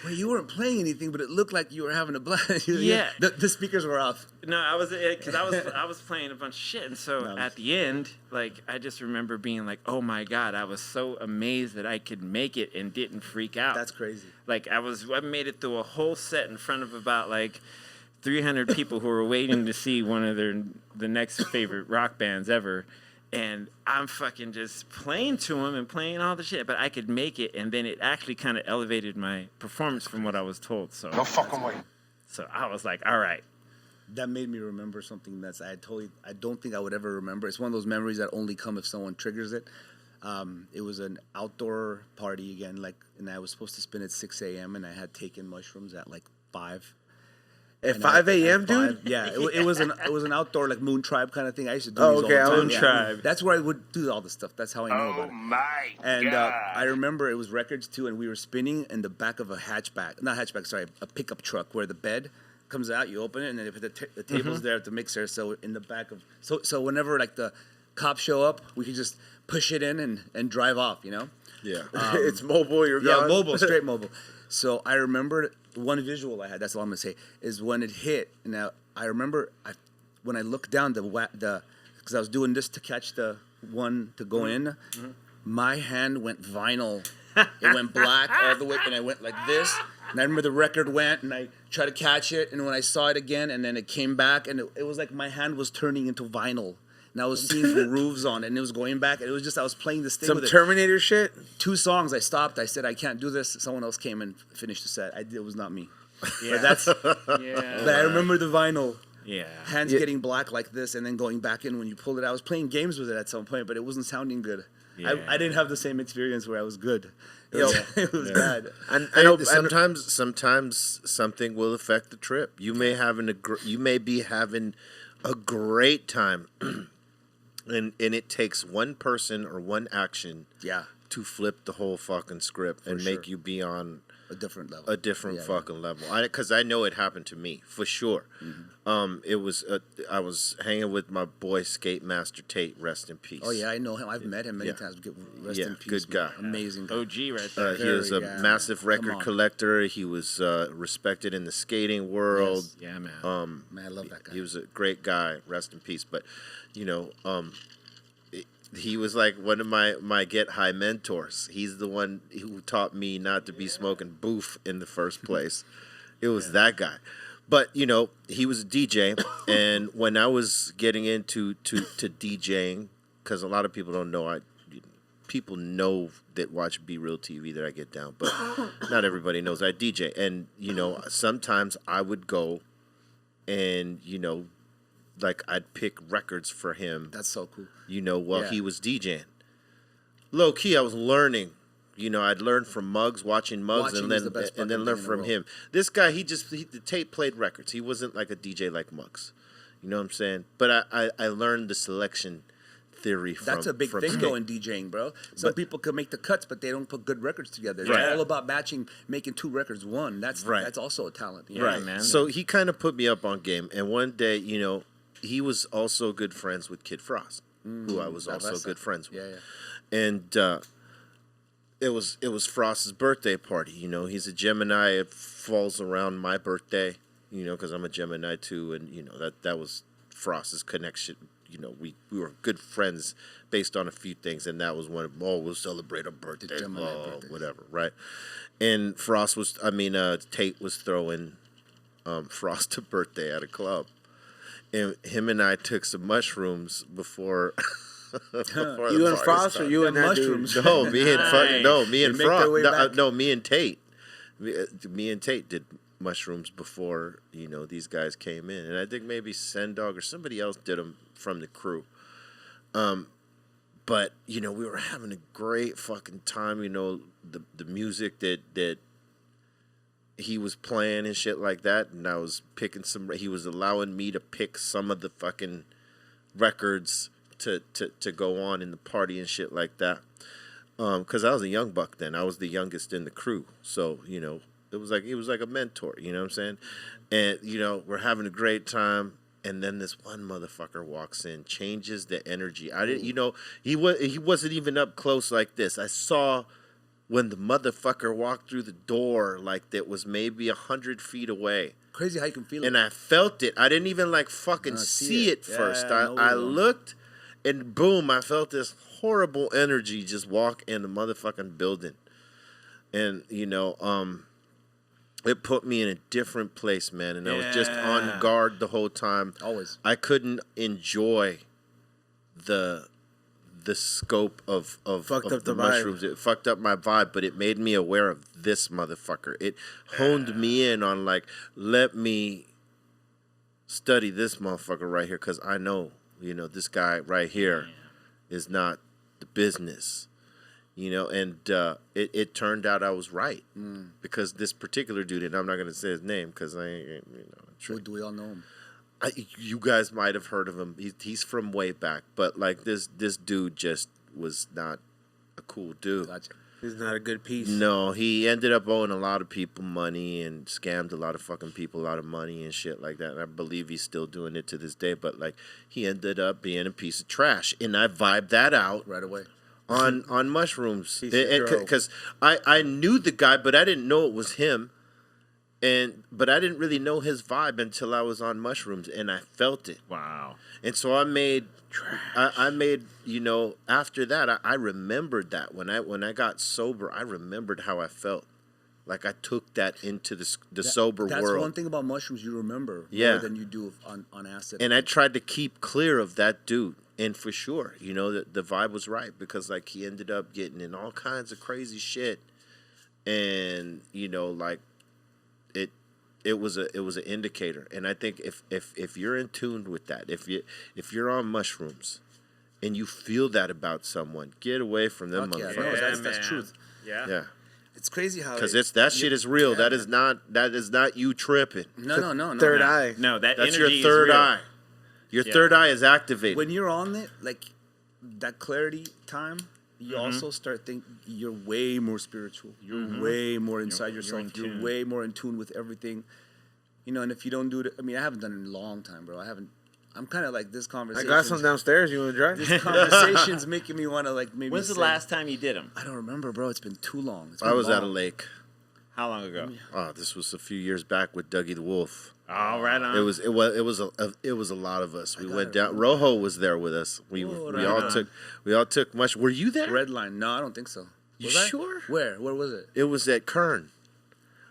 Well, you weren't playing anything, but it looked like you were having a blast. Yeah. The speakers were off. No, I was playing a bunch of shit, and so No. at the end, like I just remember being like, oh my god, I was so amazed that I could make it and didn't freak out. That's crazy. Like I made it through a whole set in front of about like 300 people who were waiting to see one of the next favorite rock bands ever. And I'm fucking just playing to them and playing all the shit, but I could make it, and then it actually kind of elevated my performance from what I was told. So No fucking way. So I was like, all right. That made me remember something I don't think I would ever remember. It's one of those memories that only come if someone triggers it. It was an outdoor party again, and I was supposed to spin at 6 a.m. and I had taken mushrooms at like 5. At And 5 a.m., at 5, dude? Yeah, it was an outdoor like Moon Tribe kind of thing. I used to do Oh, these okay, all the time. Moon Tribe. That's where I would do all the stuff. That's how I know about it. my And I remember it was records too, and we were spinning in the back of a a pickup truck where the bed comes out. You open it, and then the table's there at the mixer. So in the back of so whenever like the cops show up, we could just push it in and drive off. You know. Yeah. It's mobile. You're Yeah, gone. mobile, straight mobile. So I remember one visual I had. That's all I'm gonna say is when it hit. Now I remember when I looked down because I was doing this to catch the one to go in. My hand went vinyl. It went black all the way, and I went like this. And I remember the record went, and I tried to catch it, and when I saw it again, and then it came back, and it was like my hand was turning into vinyl. And I was seeing grooves on it, and it was going back, and it was just I was playing this thing Some with it. Terminator shit. 2 songs, I stopped. I said, I can't do this. Someone else came and finished the set. It was not me. Yeah. Yeah. But I remember the vinyl. Yeah. Hands Yeah. getting black like this and then going back in when you pulled it. I was playing games with it at some point, but it wasn't sounding good. Yeah. I didn't have the same experience where I was good. It Yo. was, it was bad. I know. Sometimes something will affect the trip. You may be having a great time, and it takes one person or one action Yeah, to flip the whole fucking script and make sure. you be on a different level. a different Yeah, fucking level. Because I know it happened to me for sure. It was I was hanging with my boy Skate Master Tate, rest in peace. Oh yeah, I know him. I've met him many Yeah. times. Rest Yeah, in peace. good guy. Man. Amazing guy. OG right there. He was a Very, massive come record on. collector. He was respected in the skating world. Yes. Yeah, man. Man, I love that guy. He was a great guy. Rest in peace. But he was like one of my get high mentors. He's the one who taught me not to be smoking boof in the first place. It was that guy. But he was a DJ, and when I was getting into to DJing, because a lot of people don't know, people know that watch BREALTV that I get down, but not everybody knows I DJ. And sometimes I would go, and like I'd pick records for him. That's so cool. While Yeah. he was DJing. Low key, I was learning. I'd learn from Muggs, watching Muggs, Watching and is then the best and then fucking learn thing in the from world. him. This guy, the tape played records. He wasn't like a DJ like Muggs. You know what I'm saying? But I learned the selection theory from That's a big from thing Skate. though in DJing, bro. Some people can make the cuts, but they don't put good records together. It's Right. all about making 2 records one. That's Right. That's also a talent. Yeah, Right, man. So he kind of put me up on game, and one day, he was also good friends with Kid Frost, who I was that also West good Side. friends with. Yeah. And it was Frost's birthday party. He's a Gemini. It falls around my birthday. Because I'm a Gemini too, and that was Frost's connection. We were good friends based on a few things, and that was one of we'll celebrate a birthday, Gemini birthday. whatever, right? And Tate was throwing Frost a birthday at a club, and him and I took some mushrooms before. before You the and party Frost, or started. you and that mushrooms. dude? No, me and me and They make their way Frost. back. No, me and Tate. Me and Tate did mushrooms before these guys came in, and I think maybe Sendog or somebody else did them from the crew. But we were having a great fucking time. The music that he was playing and shit like that, and I was picking some. He was allowing me to pick some of the fucking records to go on in the party and shit like that. Because I was a young buck then. I was the youngest in the crew, so it was like he was like a mentor. You know what I'm saying? And we're having a great time. And then this one motherfucker walks in, changes the energy. I didn't, he wasn't even up close like this. I saw when the motherfucker walked through the door, like that was maybe 100 feet away, Crazy how you can feel it. and I felt it. I didn't even like fucking see see it. it first. Yeah, I know where I you're going. looked, and boom, I felt this horrible energy just walk in the motherfucking building, and it put me in a different place, man, and I was just on guard the whole time. Always. I couldn't enjoy the scope of Fucked up the the vibe. mushrooms. It fucked up my vibe, but it made me aware of this motherfucker. It honed me in on like, let me study this motherfucker right here, because I know, this guy right here is not the business. And it turned out I was right, because this particular dude, and I'm not going to say his name because I ain't, Do we all know him? You guys might have heard of him. He's from way back, but like this dude just was not a cool dude. Gotcha. He's not a good piece. No, he ended up owing a lot of people money and scammed a lot of fucking people out of money and shit like that. And I believe he's still doing it to this day. But like, he ended up being a piece of trash, and I vibed that out Right away. on mushrooms Piece of because I knew the guy, but I didn't know it was him. But I didn't really know his vibe until I was on mushrooms, and I felt it. Wow. And so I made, you know, after that, I remembered that when I got sober, I remembered how I felt. Like I took that into the sober That's world. one thing about mushrooms you remember Yeah. more than you do on acid. And I tried to keep clear of that dude. And for sure, you know, the vibe was right because like he ended up getting in all kinds of crazy shit. And, you know, like it was an indicator. And I think if you're in tune with that, if you're on mushrooms and you feel that about someone, get away from them Fuck yeah, motherfuckers. no, that's man. truth. Yeah. Yeah. It's crazy how Because that shit is real. That is not you tripping. no. Third eye. No, that That's your energy third is real. eye. Your Yeah. third eye is activated. When you're on it, like that clarity time, you also start thinking you're way more spiritual. You're way more inside you're yourself. in You're tune. way more in tune with everything. You know, and if you don't do it, I mean, I haven't done it in a long time, bro. I'm kind of like this I conversation. got some downstairs. You want to drive? This conversation's making me want to like maybe. When's the say- last time you did them? I don't remember, bro. It's been too long. It's I been was at a long. lake. How long ago? Oh, this was a few years back with Dougie the Wolf. Oh, right on. It was a lot of us. We went down. Rojo was there with us. We all took much. Were you there? Red line. No, I don't think so. You Was I? sure? Where was it? It was at Kern.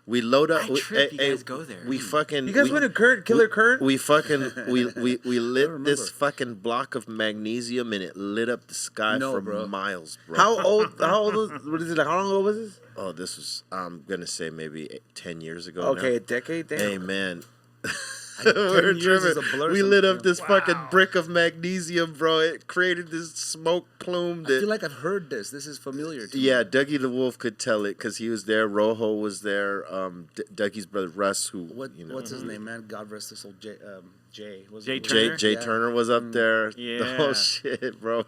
We load up. I trip, you guys go there. We fucking. You guys went to Killer Current? We fucking we lit remember. this fucking block of magnesium and it lit up the sky No, for bro. miles, bro. How old what is it? Like, how long ago was this? Oh, this was I'm gonna say maybe 10 years ago. Okay, now. a decade. Damn. Hey man. 10 We're years is a tripping. blur We lit up sometimes. this fucking brick of magnesium, bro. It created this smoke plume I feel that. like I've heard this. This is familiar to me. Yeah, Dougie the Wolf could tell it because he was there. Rojo was there. Dougie's brother Russ, who What's his name, man? God rest his soul. Jay. Was Jay it? Turner? Jay Yeah. Turner was up there. Yeah. Oh shit, bro.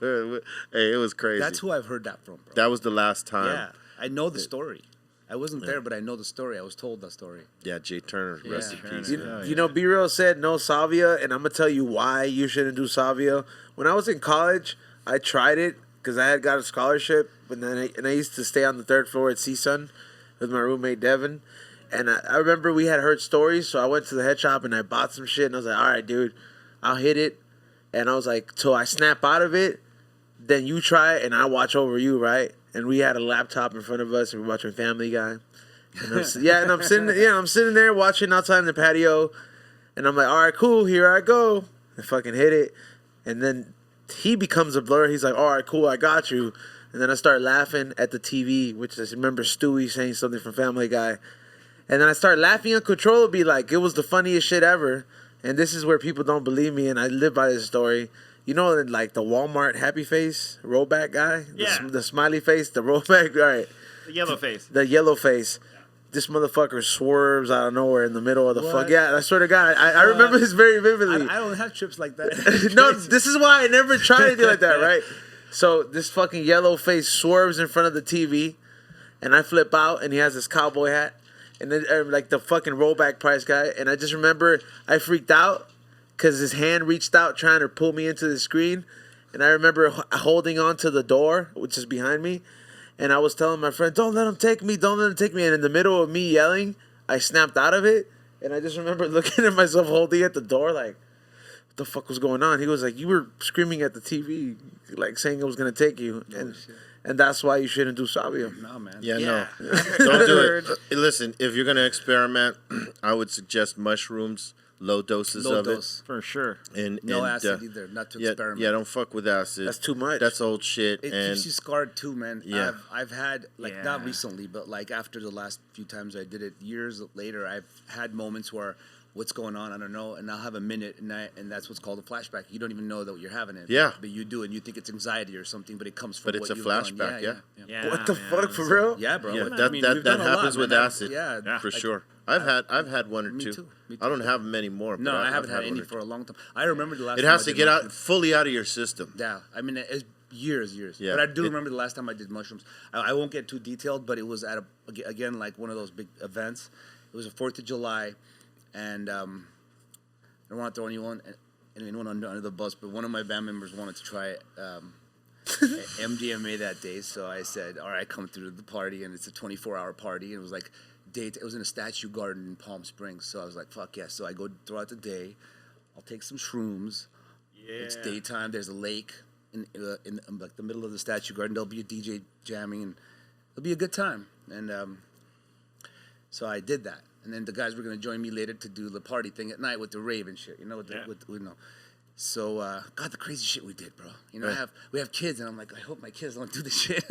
Hey, it was crazy. That's who I've heard that from, bro. That was the last time. Yeah, I know the story. I wasn't there, but I know the story. I was told that story. Yeah, Jay Turner, rest in Turner. peace. You know, B Real said no salvia, and I'm gonna tell you why you shouldn't do salvia. When I was in college, I tried it because I had got a scholarship, and I used to stay on the third floor at CSUN with my roommate Devin. And I remember we had heard stories, so I went to the head shop and I bought some shit, and I was like, all right, dude, I'll hit it. And I was like, till I snap out of it, then you try it, and I watch over you, right? And we had a laptop in front of us, and we're watching Family Guy. And I'm sitting there watching outside in the patio, and I'm like, all right, cool, here I go. I fucking hit it, and then he becomes a blur. He's like, all right, cool, I got you. And then I start laughing at the TV, which I remember Stewie saying something from Family Guy. And then I start laughing uncontrollably, like it was the funniest shit ever. And this is where people don't believe me, and I live by this story. You know, like the Walmart happy face rollback guy? Yeah. The smiley face, the rollback, all right. The yellow face. The yellow face. This motherfucker swerves out of nowhere in the middle of the What? fuck. Yeah, I swear to God, I remember this very vividly. I don't have trips like that. No, this is why I never tried anything like that, right? So this fucking yellow face swerves in front of the TV, and I flip out, and he has this cowboy hat, and then like the fucking rollback price guy, and I just remember I freaked out because his hand reached out trying to pull me into the screen, and I remember holding on to the door, which is behind me, and I was telling my friend, don't let him take me, don't let him take me, and in the middle of me yelling, I snapped out of it, and I just remember looking at myself holding at the door like, what the fuck was going on? He was like, you were screaming at the TV, like saying it was going to take you, and that's why you shouldn't do salvia. No, man. Yeah, Yeah. no. Don't do it. Listen, if you're going to experiment, I would suggest mushrooms, low doses Low of dose. For sure. it. And, No and, acid either. Not to yeah, experiment. yeah, don't fuck with acid. That's too much. That's old shit. It and keeps you scarred too, man. Yeah. I've had like not Yeah. recently, but like after the last few times I did it, years later, I've had moments where what's going on, I don't know, and I'll have a minute, and that's what's called a flashback. You don't even know that you're having it. Yeah. But you do, and you think it's anxiety or something, but it comes from But it's what a you've done. flashback, yeah. Yeah, What the man. fuck, for real? Yeah, bro. yeah, I that mean, we've that done a lot, happens with man. acid. Yeah, Yeah. for like, sure. I've had one or Me two. too. Me I don't have them anymore. No, but I haven't had one any or for two. a long time. I remember the last It time has I to did get mushrooms. fully out of your system. Yeah, I mean, it's years. Yeah, But I do remember the last time I did mushrooms. I won't get too detailed, but it was at again like one of those big events. It was the 4th of July, and I don't want to throw anyone under the bus, but one of my band members wanted to try MDMA that day, so I said, "All right, come through the party," and it's a 24-hour party, and it was like it was in a statue garden in Palm Springs, so I was like, "Fuck yeah!" So I go throughout the day. I'll take some shrooms. Yeah. It's daytime. There's a lake in like the middle of the statue garden. There'll be a DJ jamming, and it'll be a good time. And so I did that. And then the guys were gonna join me later to do the party thing at night with the rave and shit. You know, with So God, the crazy shit we did, bro. You know, Right. we have kids, and I'm like, I hope my kids don't do this shit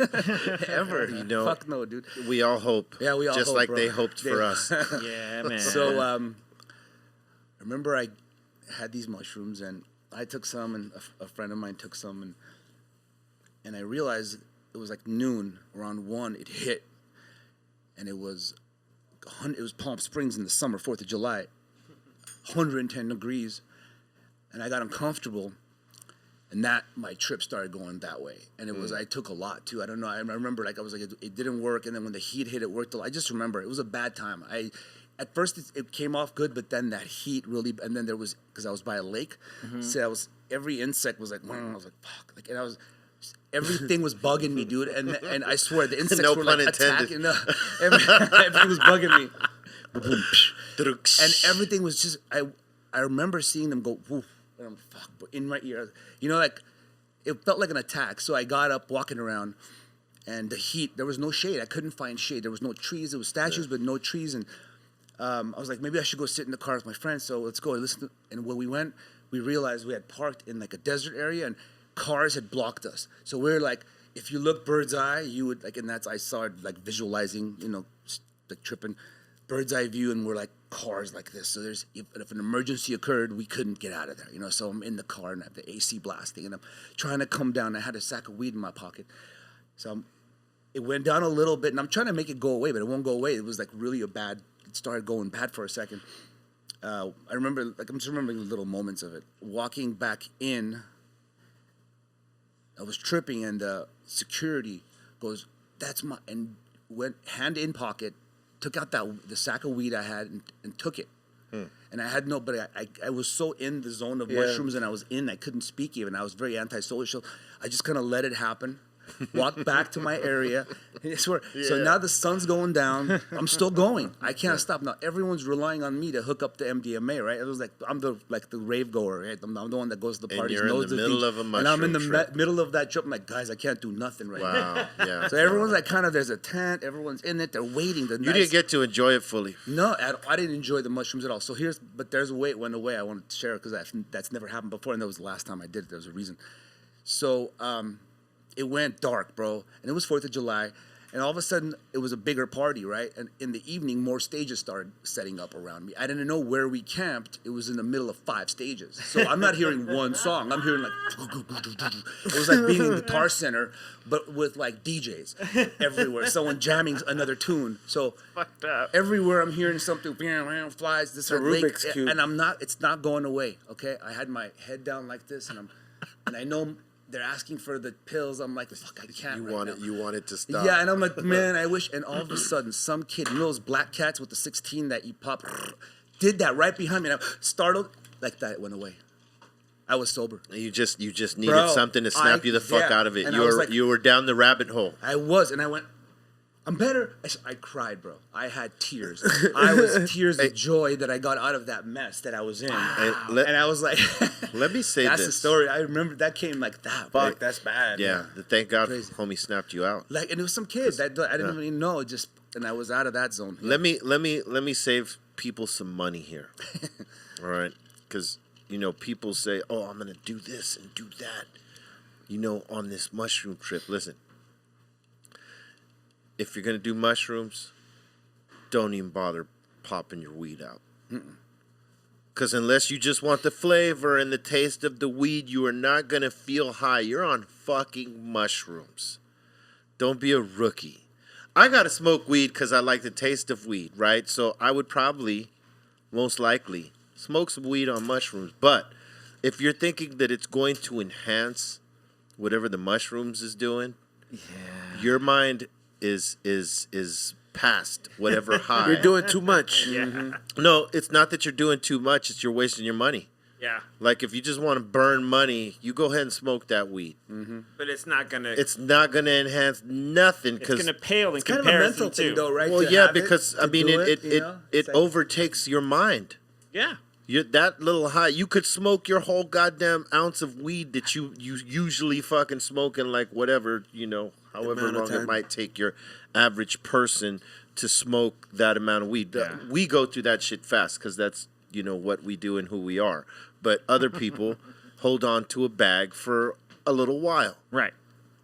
ever. You know, Fuck no, dude. We all hope. Yeah, we all just hope, like bro. they hoped for us. Yeah, man. So I remember I had these mushrooms, and I took some, and a friend of mine took some, and I realized it was like noon, around 1, it hit, and it was Palm Springs in the summer, 4th of July, 110 degrees, and I got uncomfortable, and my trip started going that way, and it was, I took a lot too, I don't know, I remember like I was like, it didn't work, and then when the heat hit, it worked, I just remember, it was a bad time. At first it came off good, but then that heat really, and then there was, because I was by a lake, so every insect was like, I was like, fuck, like, and I was, everything was bugging me, dude, and I swear the insects No were pun like intended. attacking, everything was bugging me, and everything was just, I remember seeing them go, woof, and I'm fuck, but in my ear, you know, like, it felt like an attack, so I got up walking around, and the heat, there was no shade, I couldn't find shade, there was no trees, there was statues, but no trees, and I was like, maybe I should go sit in the car with my friends. So let's go and listen. And when we went, we realized we had parked in like a desert area, and cars had blocked us. So we're like, if you look bird's eye, you would like, and I started like visualizing, you know, like tripping bird's eye view, and we're like cars like this. So if an emergency occurred, we couldn't get out of there, you know. So I'm in the car and I have the AC blasting, and I'm trying to come down. I had a sack of weed in my pocket, so it went down a little bit, and I'm trying to make it go away, but it won't go away. It was like really it started going bad for a second. I remember, like, I'm just remembering the little moments of it. Walking back in, I was tripping, and the security goes, and went hand in pocket, took out the sack of weed I had and took it. And I had but I was so in the zone of mushrooms, and I couldn't speak even. I was very antisocial. I just kind of let it happen. Walked back to my area. I swear. Yeah. So now the sun's going down. I'm still going. I can't stop. Now everyone's relying on me to hook up the MDMA, right? It was like I'm the rave goer, right? I'm the one that goes to the parties. And you're in the middle of a mushroom and I'm in the trip. middle of that trip. I'm like, guys, I can't do nothing right now. Wow. Yeah. So everyone's like, there's a tent. Everyone's in it. They're waiting. You didn't get to enjoy it fully. No, I didn't enjoy the mushrooms at all. So there's a way it went away. I wanted to share it because that's never happened before, and that was the last time I did it. There was a reason. So it went dark, bro, and it was 4th of July, and all of a sudden it was a bigger party, right? And in the evening, more stages started setting up around me. I didn't know where we camped. It was in the middle of 5 stages, so I'm not hearing one song. I'm hearing like it was like being in Guitar Center, but with like DJs everywhere. Someone jamming another tune. So Fucked up. everywhere I'm hearing something flies. This a lake, Rubik's Cube. and it's not going away. Okay, I had my head down like this, and I know. They're asking for the pills. I'm like, fuck, I can't. You want it to stop. Yeah, and I'm like, man, I wish. And all of a sudden, some kid, you know those black cats with the 16 that you pop, did that right behind me. And I startled, like that, it went away. I was sober. You just needed something to snap you the fuck out of it. And You were down the rabbit hole. I was, and I went, I'm better. I cried, bro. I had tears. I was tears of joy that I got out of that mess that I was in. And I was like, let me say that's this. the story. I remember that came like that. Bro. Fuck, that's bad. Yeah, thank God Crazy. homie snapped you out. Like, and it was some kids that I didn't even know. And I was out of that zone. Let me save people some money here. All right, because people say, oh, I'm gonna do this and do that. On this mushroom trip. Listen. If you're gonna do mushrooms, don't even bother popping your weed out. Because unless you just want the flavor and the taste of the weed, you are not gonna feel high. You're on fucking mushrooms. Don't be a rookie. I gotta smoke weed because I like the taste of weed, right? So I would probably, most likely, smoke some weed on mushrooms. But if you're thinking that it's going to enhance whatever the mushrooms is doing, your mind is past whatever high. You're doing too much. No, it's not that you're doing too much. It's you're wasting your money. Yeah. Like if you just want to burn money, you go ahead and smoke that weed. But it's not gonna. It's not going to enhance nothing It's because gonna pale in It's kind of a comparison mental thing, to. though, right? well, To yeah, have it, because I to mean do it you know? it It's like- overtakes your mind. Yeah. That little high, you could smoke your whole goddamn ounce of weed that you usually fucking smoke in like whatever, however Amount of long it time. might take your average person to smoke that amount of weed. Yeah. We go through that shit fast because that's, what we do and who we are. But other people hold on to a bag for a little while. Right.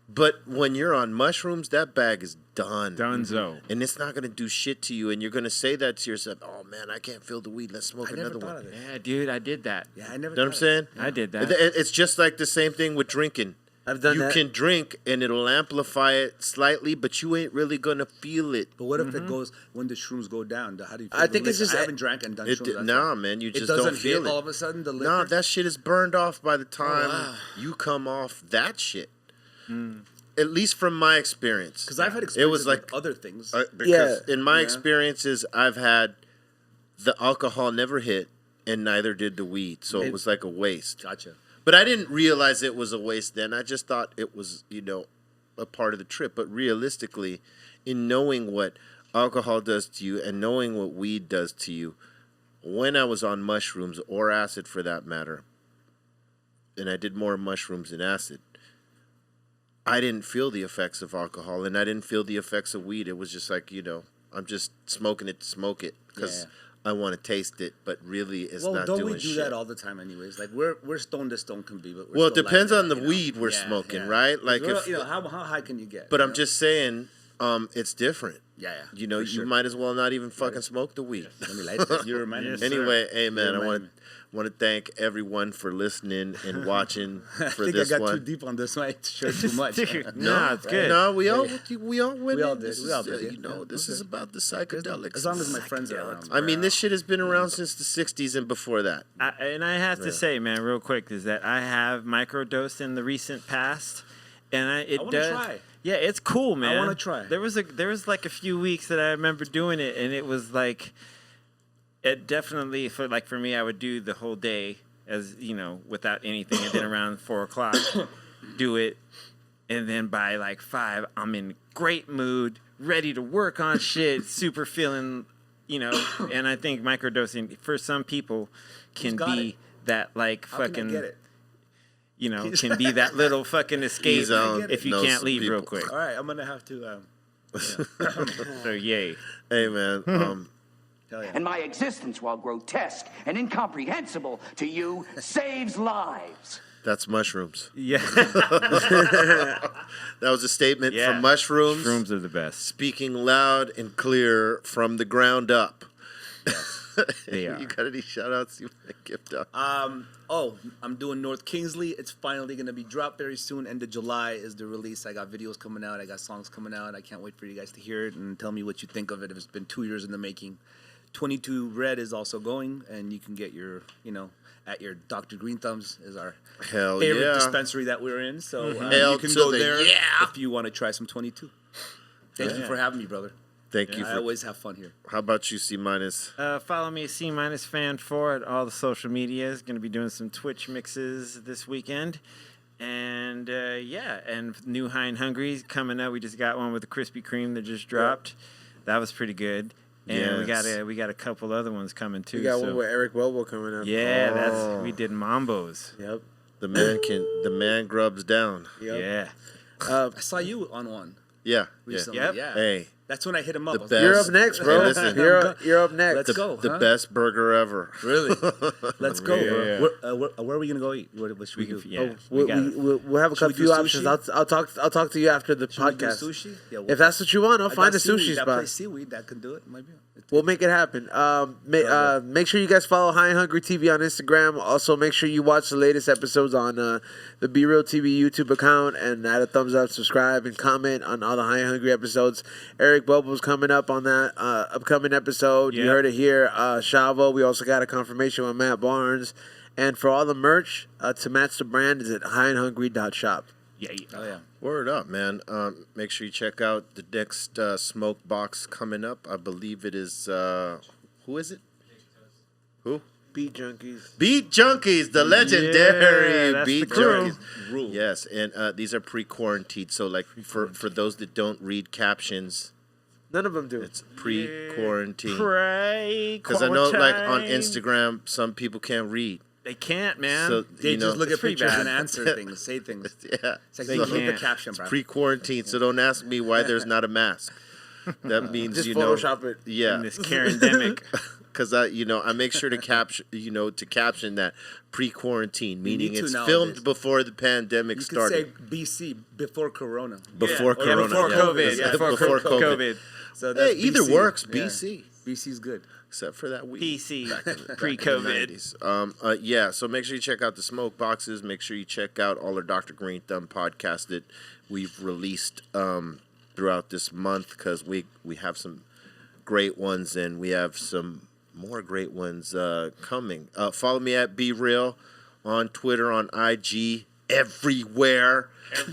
But when you're on mushrooms, that bag is done. Dunzo. And it's not going to do shit to you. And you're going to say that to yourself, oh, man, I can't feel the weed. Let's smoke I never another thought one. of that. Yeah, dude, I did that. Yeah, I never. You know what I'm thought of saying? I did that. It's just like the same thing with drinking. I've done You that. can drink and it'll amplify it slightly, but you ain't really going to feel it. But what if it goes when the shrooms go down? How do you feel? I the think it's liquor? just- I haven't drank and done shrooms. that's Nah, why. man, you It just doesn't don't feel hit all it. of a sudden the liquor. Nah, that shit is burned off by the time wow. you come off that shit. At least from my experience. Because I've had It experiences was like with other things. because in my Yeah. experiences, I've had the alcohol never hit, and neither did the weed, so it was like a waste. Gotcha. But I didn't realize it was a waste then. I just thought it was, a part of the trip. But realistically, in knowing what alcohol does to you and knowing what weed does to you, when I was on mushrooms or acid for that matter, and I did more mushrooms than acid, I didn't feel the effects of alcohol and I didn't feel the effects of weed. It was just like, I'm just smoking it to smoke it because I want to taste it, but really it's Well, not don't doing we do shit. that all the time, anyways? Like we're stoned as stone can be, but we're Well, it still depends like on the that, weed we're smoking, right? Like if, how high can you get? but I'm just saying, it's different. yeah. You for sure. might as well not even fucking smoke the weed. Let me light this. You reminded Yes, me. sir. Anyway, hey man, You I reminded want to thank everyone for listening and watching I for think this I got too one. deep on this one. I shared too much. Dude, no, it's good. No, we all went. We all in. did. This We all is, did, yeah. this Okay. is about the psychedelics. As long as my friends are around. I mean, this shit has been around since the '60s and before that. And I have to say, man, real quick, is that I have microdosed in the recent past, and it I wanna does. try. Yeah, it's cool, man. wanna try. There was like a few weeks that I remember doing it, and it was like, it definitely for me, I would do the whole day as without anything, and then around 4:00, do it, and then by like 5, I'm in great mood, ready to work on shit, super feeling. And I think microdosing for some people can got be it? that like How can I fucking get it? can be that little fucking escape He's on if you those can't leave real people. quick. All right, I'm gonna have to. So yay. Hey man, Hell yeah. And my existence, while grotesque and incomprehensible to you, saves lives. that's mushrooms. Yeah. That was a statement Yeah. from mushrooms. Shrooms are the best. Speaking loud and clear from the ground up. They are. You got any shout outs you want to give up? I'm doing North Kingsley. It's finally gonna be dropped very soon. End of July is the release. I got videos coming out. I got songs coming out. I can't wait for you guys to hear it and tell me what you think of it. It's been 2 years in the making. 22 Red is also going, and you can get your, at your Dr. Greenthumb's is our Hell favorite yeah. dispensary that we're in. So Hell you can to go the there yeah. if you want to try some 22. Thank you for having me, brother. Thank you I for. always have fun here. How about you, C minus? Follow me at C-Fan4 at all the social medias. Going to be doing some Twitch mixes this weekend. And and new High and Hungry coming up. We just got one with the Krispy Kreme that just dropped. That was pretty good. And Yes. we got a couple other ones coming too. We got so- one with Eric Welbo coming up. Yeah, we did Mambos. Yep. The man grubs down. Yep. Yeah. I saw you on one Yeah. recently. Yep. Yeah. Hey, That's when I hit him up. The I was like, You're best. up next, bro. Hey, listen. You're up next. Let's go. the huh? best burger ever. Really? Let's go. Yeah. Where are we gonna go eat? What should we do? Yeah. We'll have a Should we few do options. sushi? I'll talk to you after the Should we do podcast. sushi? Yeah. If that's what you want, I'll I find got a sushi That spot. place seaweed that can do it. Might be. We'll make it happen. Make sure you guys follow High and Hungry TV on Instagram. Also, make sure you watch the latest episodes on the BREALTV YouTube account and add a thumbs up, subscribe, and comment on all the High and Hungry episodes. Eric Eric Bobo's coming up on that upcoming episode. You Yep. heard it here. Shavo. We also got a confirmation with Matt Barnes. And for all the merch, to match the brand is at highandhungry.shop. Yeah. Oh yeah. Word up, man. Make sure you check out the next smoke box coming up. I believe it is, who is it? Who? Beat Junkies. Beat Junkies, the legendary that's Beat the crew. Junkies. Yes, and these are pre-quarantined. So, like, for those that don't read captions, None of them do. it's pre-quarantine. Pray. Because I know, like, on Instagram, some people can't read. They can't, man. So, They you know, just look it's at pretty pictures bad. and answer things, say things. yeah. It's like, They look at the can't. caption, bro. Pre-quarantine, so don't ask me why there's not a mask. That means, Just you know. Photoshop it. Yeah. in this Karen-demic. Because I make sure to capture, caption that pre-quarantine, meaning need to it's nowadays. filmed before the pandemic You could started. say BC, before Corona. Before Yeah, Corona, before yeah. COVID. Yeah, Before before COVID. COVID. So Hey, that's either BC. works. Yeah. BC, BC's good. except for that week. PC. Back in the Pre-COVID. 90s. Yeah. So make sure you check out the smoke boxes. Make sure you check out all our Dr. Greenthumb podcasts that we've released throughout this month, because we have some great ones and we have some more great ones coming. Follow me at Be Real on Twitter, on IG, everywhere.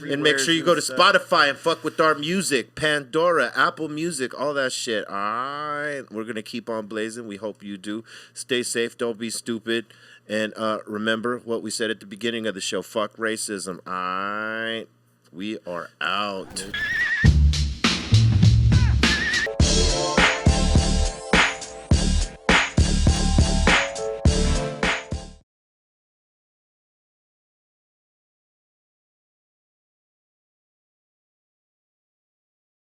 And make sure you go to Spotify and fuck with our music, Pandora, Apple Music, all that shit. All right, we're gonna keep on blazing. We hope you do. Stay safe. Don't be stupid. And remember what we said at the beginning of the show. Fuck racism. All right, we are out.